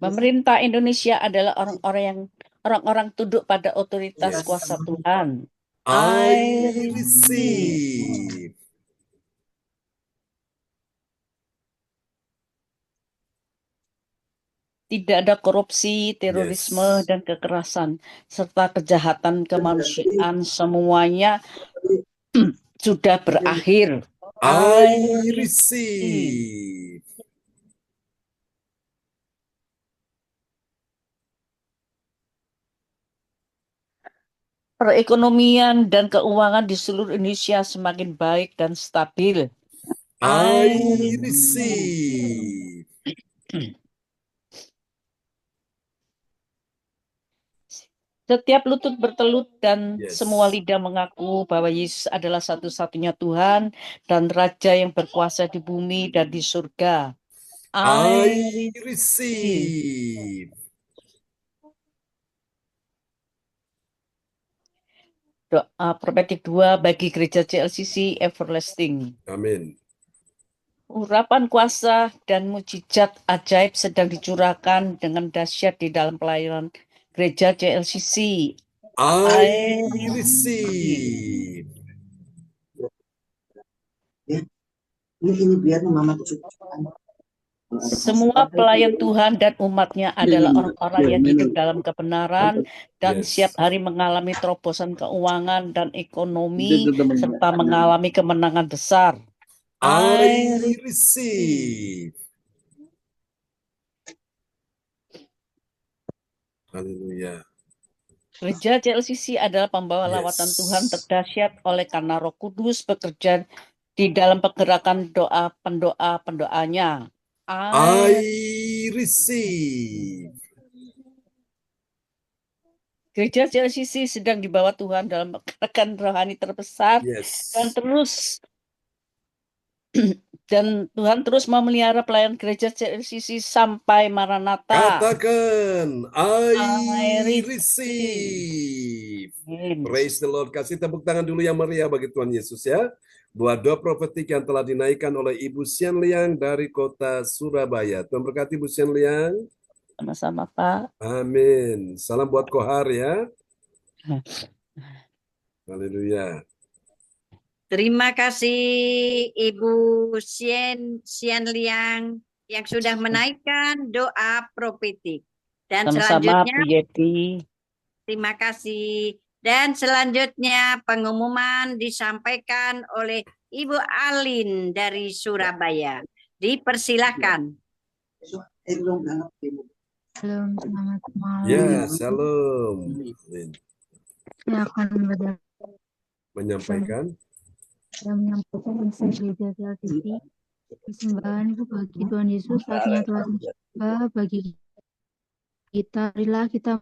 Pemerintah Indonesia adalah orang-orang tunduk pada otoritas Yes. kuasa Tuhan. I receive. Tidak ada korupsi, terorisme, Yes. dan kekerasan, serta kejahatan kemanusiaan semuanya sudah berakhir. I receive. Perekonomian dan keuangan di seluruh Indonesia semakin baik dan stabil. I receive. Setiap lutut bertelut dan Yes. semua lidah mengaku bahwa Yesus adalah satu-satunya Tuhan dan Raja yang berkuasa di bumi dan di surga. I receive. Doa profetik 2 bagi gereja CLCC Everlasting. Amin. Urapan kuasa dan mujizat ajaib sedang dicurahkan dengan dahsyat di dalam pelayanan gereja CLCC. I receive. Ini biar mama tuh. Semua pelayan Tuhan dan umatnya adalah orang-orang yang hidup dalam kebenaran dan siap hari mengalami terobosan keuangan dan ekonomi serta mengalami kemenangan besar. I receive. Haleluya. Gereja CLCC adalah pembawa lawatan Tuhan terdahsyat oleh karena Roh Kudus bekerja di dalam pergerakan doa pendoa-pendoanya. I receive. Gereja CLCC sedang dibawa Tuhan dalam pergerakan rohani terbesar dan Tuhan terus memelihara pelayan gereja CLCC sampai Maranatha. Katakan, I receive. Praise the Lord. Kasih tepuk tangan dulu yang meriah bagi Tuhan Yesus ya. Buat doa profetik yang telah dinaikkan oleh Ibu Sian Liang dari kota Surabaya. Tuhan berkati Ibu Sian Liang. Sama-sama Pak. Amin. Salam buat Kohar ya. Haleluya. Terima kasih Ibu Sian Liang yang sudah menaikkan doa profetik. Dan sama-sama selanjutnya, Bu Yeti. Terima kasih. Dan selanjutnya pengumuman disampaikan oleh Ibu Alin dari Surabaya. Dipersilakan. Shalom, selamat malam. Ya, shalom. Saya akan menyampaikan misi gereja CLCC. Persembahan itu bagi Tuhan Yesus saatnya telah tiba bagi kita. Marilah kita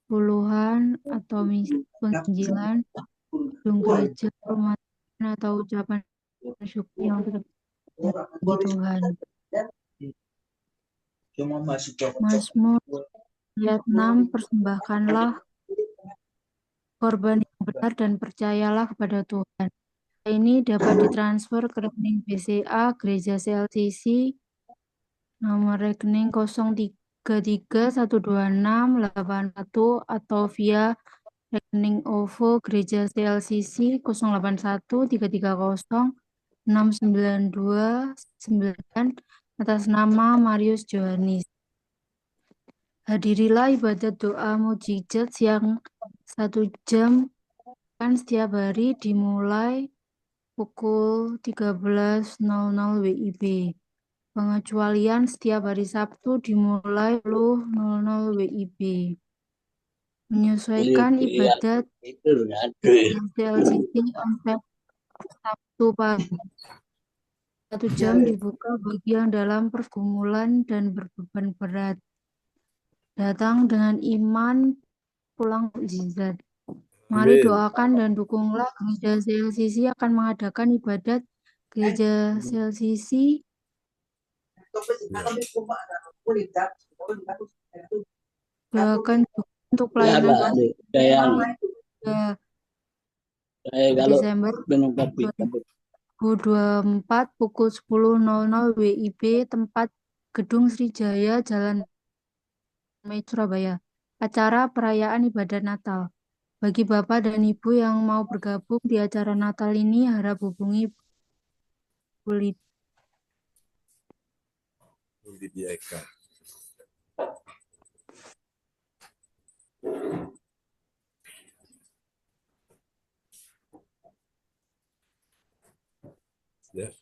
puluhan atau misi penginjilan, gedung gereja, rumah atau ucapan syukur yang bagi Tuhan. Mazmur ayat 6, persembahkanlah korban yang benar dan percayalah kepada Tuhan. Ini dapat ditransfer ke rekening BCA Gereja CLCC nomor rekening 033126881 atau via rekening OVO Gereja CLCC 0813306929 atas nama Marius Johanis. Hadirilah ibadat doa mujizat yang 1 jam kan setiap hari dimulai pukul 13.00 WIB. Pengecualian setiap hari Sabtu dimulai 10.00 WIB. Menyesuaikan ibadat CLCC sampai Sabtu pagi. 1 jam dibuka bagi yang dalam pergumulan dan berbeban berat. Datang dengan iman, pulang mukjizat. Mari doakan dan dukunglah Gereja CLCC akan mengadakan ibadat Gereja CLCC doakan untuk pelayanan Desember 2024 pukul 10.00 WIB, tempat Gedung Srijaya, Jalan Surabaya. Acara perayaan ibadat Natal. Bagi Bapak dan Ibu yang mau bergabung di acara Natal ini, harap hubungi Bu Lydia Eka.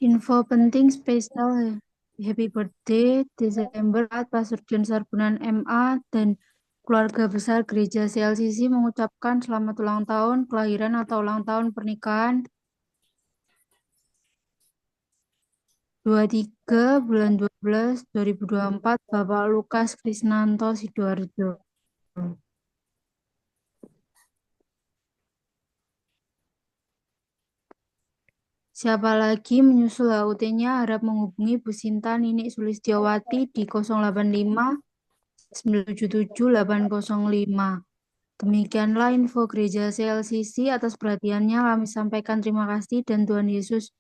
Info penting spesial Happy Birthday Desember Pastor John Sarbunan MA dan keluarga besar Gereja CLCC mengucapkan selamat ulang tahun kelahiran atau ulang tahun pernikahan 23 bulan 12 2024 Bapak Lukas Krisnanto Sidoarjo. Siapa lagi menyusul HUT-nya harap menghubungi Bu Sinta Ninik Sulistiowati di 085 977 805. Demikianlah info Gereja CLCC. Atas perhatiannya kami sampaikan terima kasih dan Tuhan Yesus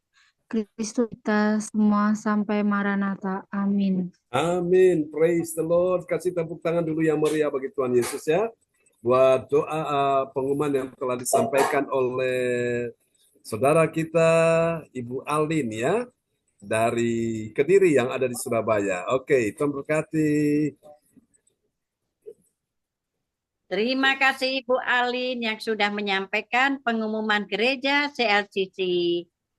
Kristus kita semua sampai Maranatha. Amin. Amin. Praise the Lord. Kasih tepuk tangan dulu yang meriah bagi Tuhan Yesus ya. Buat doa pengumuman yang telah disampaikan oleh saudara kita Ibu Alin ya. dari Kediri yang ada di Surabaya. Oke, Tuhan berkati. Terima kasih Ibu Alin yang sudah menyampaikan pengumuman gereja CLCC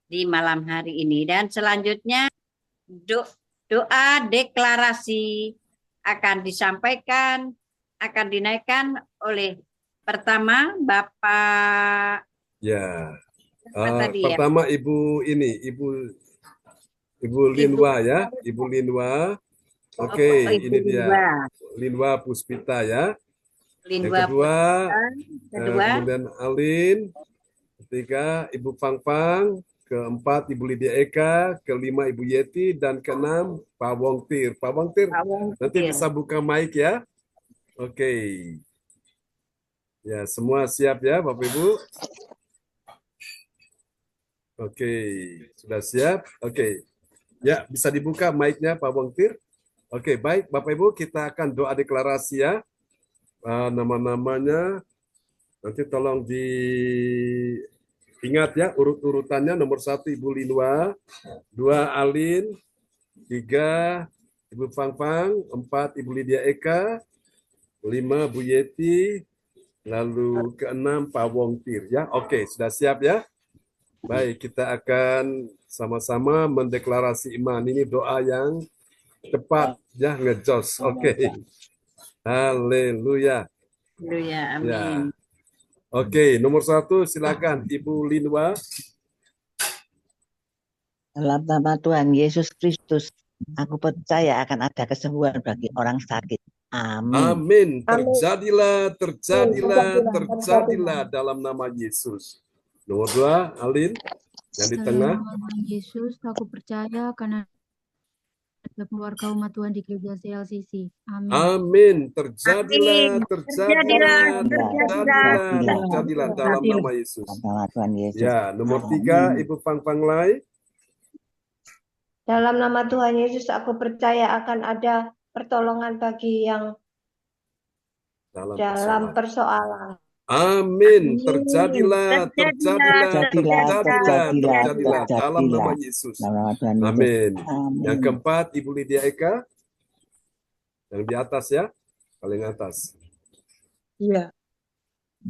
di malam hari ini. Dan selanjutnya doa deklarasi akan disampaikan, akan dinaikkan oleh pertama Bapak Ya, tadi ya? pertama Ibu Linwa ya, Ibu Linwa. Oke, Ibu ini dia Linwa. Linwa Puspita ya. Yang Linwa kedua, kedua kemudian Alin. Ketiga, Ibu Pang-Pang. Keempat, Ibu Lydia Eka. Kelima, Ibu Yeti. Dan keenam, Pak Wongtir. Pak Wongtir, Pak Wongtir. nanti bisa buka mic ya. Oke. Ya, semua siap ya, Bapak Ibu? Oke, sudah siap? Oke. Ya, bisa dibuka mic-nya, Pak Wongtir. Oke, baik, Bapak Ibu, kita akan doa deklarasi ya. Nama-namanya nanti tolong diingat ya urut-urutannya. Nomor 1 Ibu Linwa, 2 Alin, 3 Ibu Pang-Pang, 4 Ibu Lydia Eka, 5 Bu Yeti, lalu ke-6 Pak Wongtir ya. Oke, sudah siap ya? Baik, kita akan sama-sama mendeklarasi iman. Ini doa yang cepat ya, ngejos. Oke. Haleluya. Haleluya, amin. Ya. Oke, nomor 1 silakan Ibu Linwa. Dalam nama Tuhan Yesus Kristus, aku percaya akan ada kesembuhan bagi orang sakit. Amin. Amin. Terjadilah dalam nama Yesus. Nomor 2, Alin yang di tengah. Dalam nama Yesus, aku percaya karena ada keluarga umat Tuhan di gereja CLCC. Amin. Amin. Terjadilah dalam nama Yesus. Nama Tuhan Yesus. Ya, nomor 3 Ibu Pang-Pang Lai. Dalam nama Tuhan Yesus, aku percaya akan ada pertolongan bagi yang dalam persoalan. Amin. Terjadilah dalam nama Yesus. Amin. Yang keempat, Ibu Lydia Eka. Yang di atas ya, paling atas. Iya.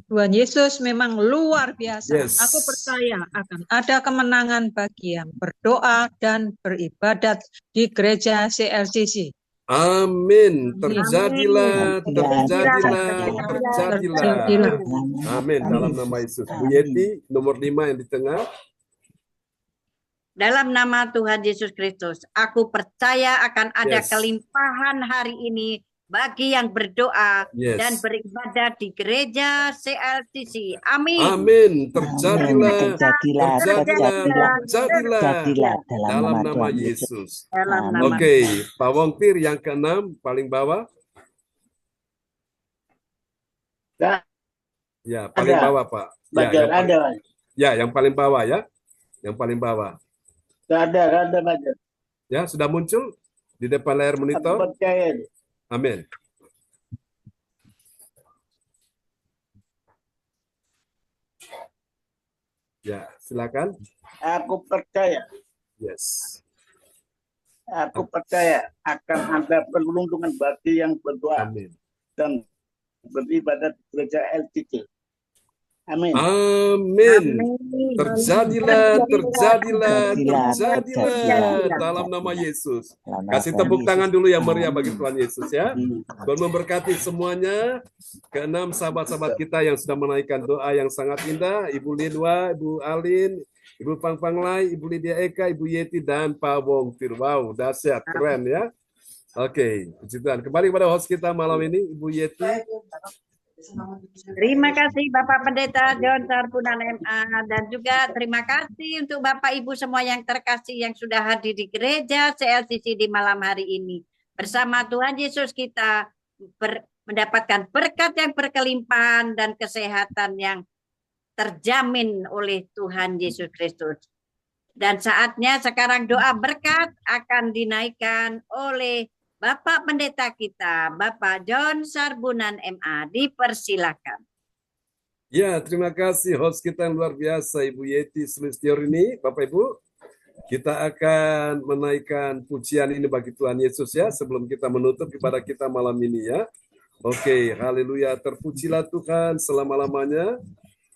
Tuhan Yesus memang luar biasa. Yes. Aku percaya akan ada kemenangan bagi yang berdoa dan beribadat di gereja CLCC. Amin. Terjadilah. Amin. Dalam nama Yesus. Bu Yeti, nomor 5 yang di tengah. Dalam nama Tuhan Yesus Kristus, aku percaya akan ada Yes. kelimpahan hari ini bagi yang berdoa Yes. dan beribadat di gereja CLCC. Amin. Amin. Terjadilah dalam nama Yesus. Dalam nama Oke, Pak Wongtir yang ke-6 paling bawah. Ya, paling bawah, Pak. Ya, yang paling bawah ya. Yang paling bawah. Ada. Ya, sudah muncul di depan layar monitor. Percaya. Amin. Ya, silakan. Aku percaya. Yes. Aku percaya akan ada perlindungan bagi yang berdoa Amin. dan beribadat di gereja LCC. Amin. Amin. Terjadilah dalam nama Yesus. Kasih tepuk tangan dulu yang meriah bagi Tuhan Yesus ya. Tuhan memberkati semuanya. Keenam sahabat-sahabat kita yang sudah menaikkan doa yang sangat indah. Ibu Linwa, Ibu Alin, Ibu Pang-Pang Lai, Ibu Lydia Eka, Ibu Yeti, dan Pak Wongtir. Wow, dahsyat, keren ya. Oke, puji Tuhan. Kembali kepada host kita malam ini, Ibu Yeti. Terima kasih Bapak Pendeta John Sarbunan MA, dan juga terima kasih untuk Bapak Ibu semua yang terkasih yang sudah hadir di gereja CLCC di malam hari ini. Bersama Tuhan Yesus kita mendapatkan berkat yang berkelimpahan dan kesehatan yang terjamin oleh Tuhan Yesus Kristus. Dan saatnya sekarang doa berkat akan dinaikkan oleh Bapak Pendeta kita, Bapak John Sarbunan MA, dipersilakan. Ya, terima kasih host kita yang luar biasa, Ibu Yeti Sulistior ini. Bapak Ibu, Kita akan menaikkan pujian ini bagi Tuhan Yesus ya, sebelum kita menutup ibadah kita malam ini ya. Oke, haleluya, terpujilah Tuhan selama-lamanya.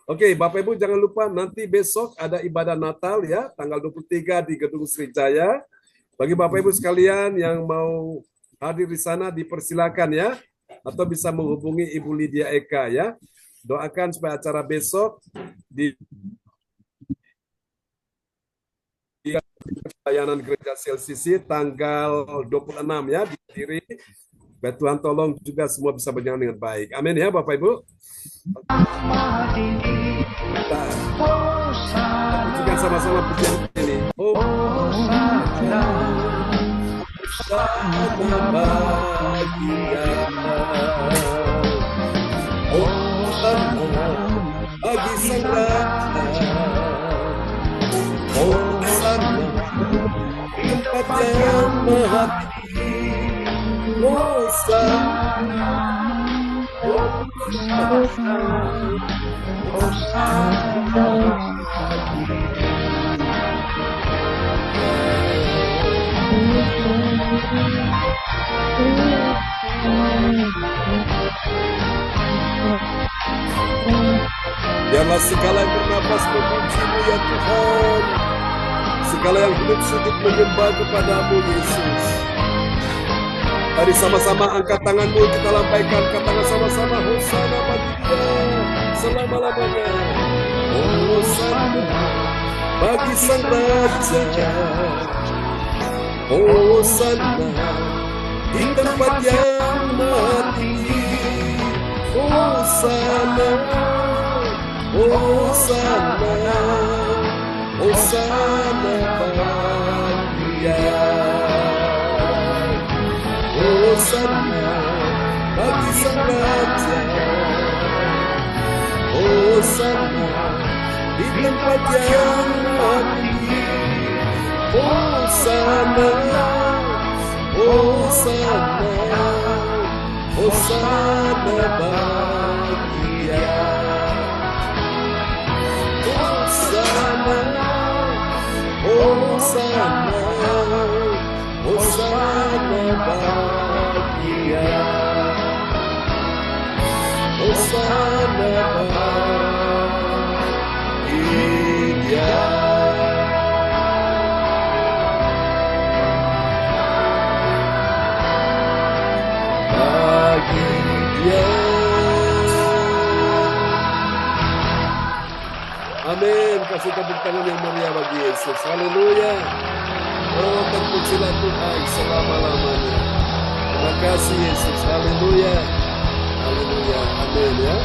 Oke, Bapak Ibu jangan lupa nanti besok ada ibadah Natal ya, tanggal 23 di Gedung Sriwijaya. Bagi Bapak Ibu sekalian yang mau hadir di sana dipersilakan ya, atau bisa menghubungi Ibu Lydia Eka ya. Doakan supaya acara besok di pelayanan gereja CLCC tanggal 26 ya di Kediri. Tuhan tolong juga semua bisa berjalan dengan baik. Amin ya Bapak Ibu. Kita sama-sama pujian ini. Oh, bagi Sang Raja. Hosana tempat yang maha tinggi. Hosana, biarlah segala yang bernapas memuji-Mu ya Tuhan. Segala yang hidup sujud menyembah kepadamu Yesus. Mari sama-sama angkat tanganmu, kita lambaikan, katakan sama-sama Hosana bagi Dia selama-lamanya. Hosana bagi Sang Raja. Hosana di tempat yang maha tinggi. Hosana, Hosana, Hosana bagi Dia. Hosana bagi Sang Raja. Hosana di tempat yang maha tinggi. Hosana, Hosana, Hosana bagi Dia. Hosana, Hosana, Hosana bagi Dia. Hosana bagi Dia. Bagi Dia. Amin. Kasih tepuk tangan yang meriah bagi Yesus. Haleluya. Oh, terpujilah Tuhan selama-lamanya. Terima kasih Yesus. Haleluya. Haleluya. Amin ya.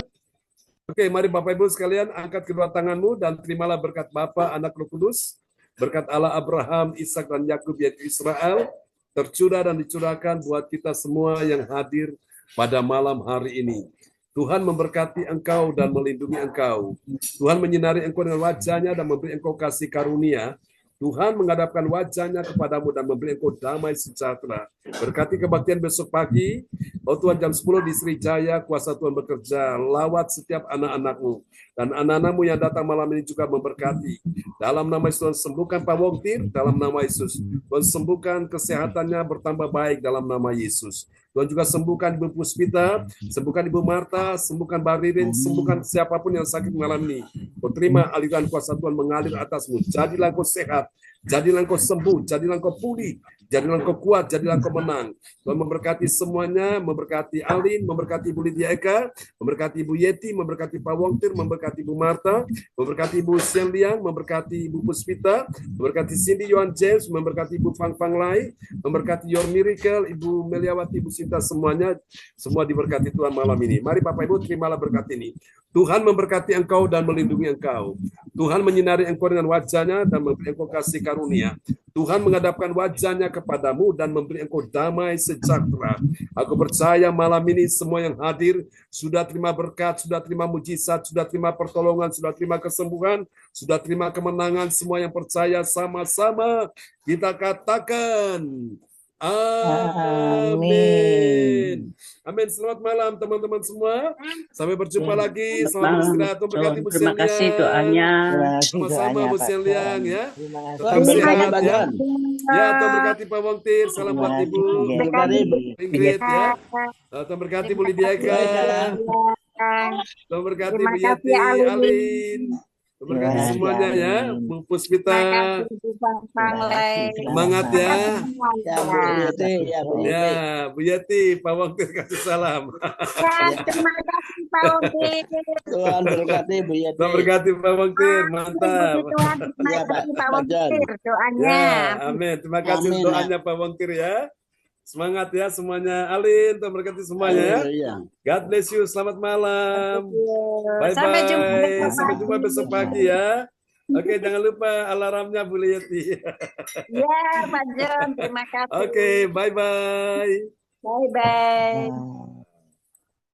Oke, mari Bapak Ibu sekalian angkat kedua tanganmu dan terimalah berkat Bapa, Anak, Roh Kudus. Berkat Allah Abraham, Ishak dan Yakub yaitu Israel tercurah dan dicurahkan buat kita semua yang hadir pada malam hari ini. Tuhan memberkati engkau dan melindungi engkau. Tuhan menyinari engkau dengan wajah-Nya dan memberi engkau kasih karunia. Tuhan menghadapkan wajah-Nya kepadamu dan memberi engkau damai sejahtera. Berkati kebaktian besok pagi. Oh Tuhan, jam 10 di Sriwijaya, kuasa Tuhan bekerja. Lawat setiap anak-anakmu. Dan anak-anakmu yang datang malam ini juga memberkati. Dalam nama Yesus, Tuhan sembuhkan Pak Wongtir. Dalam nama Yesus. Tuhan sembuhkan kesehatannya bertambah baik dalam nama Yesus. Tuhan juga sembuhkan Ibu Puspita, sembuhkan Ibu Marta, sembuhkan Baririn, sembuhkan siapapun yang sakit malam ini. Kau terima aliran kuasa Tuhan mengalir atasmu. Jadilah kau sehat, jadilah kau sembuh, jadilah kau pulih, jadilah kau kuat, jadilah kau menang. Tuhan memberkati semuanya, memberkati Alin, memberkati Ibu Lydia Eka, memberkati Ibu Yeti, memberkati Pak Wongtir, memberkati Ibu Marta, memberkati Ibu Sianliang, memberkati Ibu Puspita, memberkati Cindy Yohan James, memberkati Ibu Fang Fang Lai, memberkati Your Miracle, Ibu Meliawati, Ibu Sinta, semuanya, semua diberkati Tuhan malam ini. Mari Bapak Ibu terimalah berkat ini. Tuhan memberkati engkau dan melindungi engkau. Tuhan menyinari engkau dengan wajah-Nya dan memberi engkau kasih karunia. Tuhan menghadapkan wajah-Nya kepadamu dan memberi engkau damai sejahtera. Aku percaya malam ini semua yang hadir sudah terima berkat, sudah terima mujizat, sudah terima pertolongan, sudah terima kesembuhan, sudah terima kemenangan. Semua yang percaya sama-sama kita katakan Amin. Amin. Selamat malam teman-teman semua. Sampai berjumpa lagi. Selamat istirahat. Tuhan berkati Bu Terima kasih Seliang. doanya. Sama-sama Bu Seliang ya. Terima kasih. Tetap sehat ya. Tuhan. Ya, Tuhan berkati Pak Wongtir. Salam buat Ibu Ingrid ya. Tuhan berkati Bu Lidiaka. Tuhan berkati Bu Yati, Alin. Tuhan berkati semuanya ya. Bu Puspita. Semangat ya. Ya, Bu Yati, ya, Bu Yati. Ya, Bu Yati, Pak Wongtir kasih salam. Terima kasih Pak Wongtir. Tuhan berkati Bu Yati. Tuhan berkati Pak Wongtir, mantap. Tuhan Ya, Pak Pak Wongtir doanya. Ya, amin. Terima kasih Amin, doanya Pak Wongtir ya. Semangat ya semuanya. Alin, Tuhan berkati semuanya ya. Haleluya. God bless you. Selamat malam. Bye Sampai jumpa bye. besok Sampai jumpa pagi. besok pagi ya. Oke, jangan lupa alarmnya Bu Yeti. Ya, Pak John, terima kasih. Oke, bye bye. Bye bye. Nah.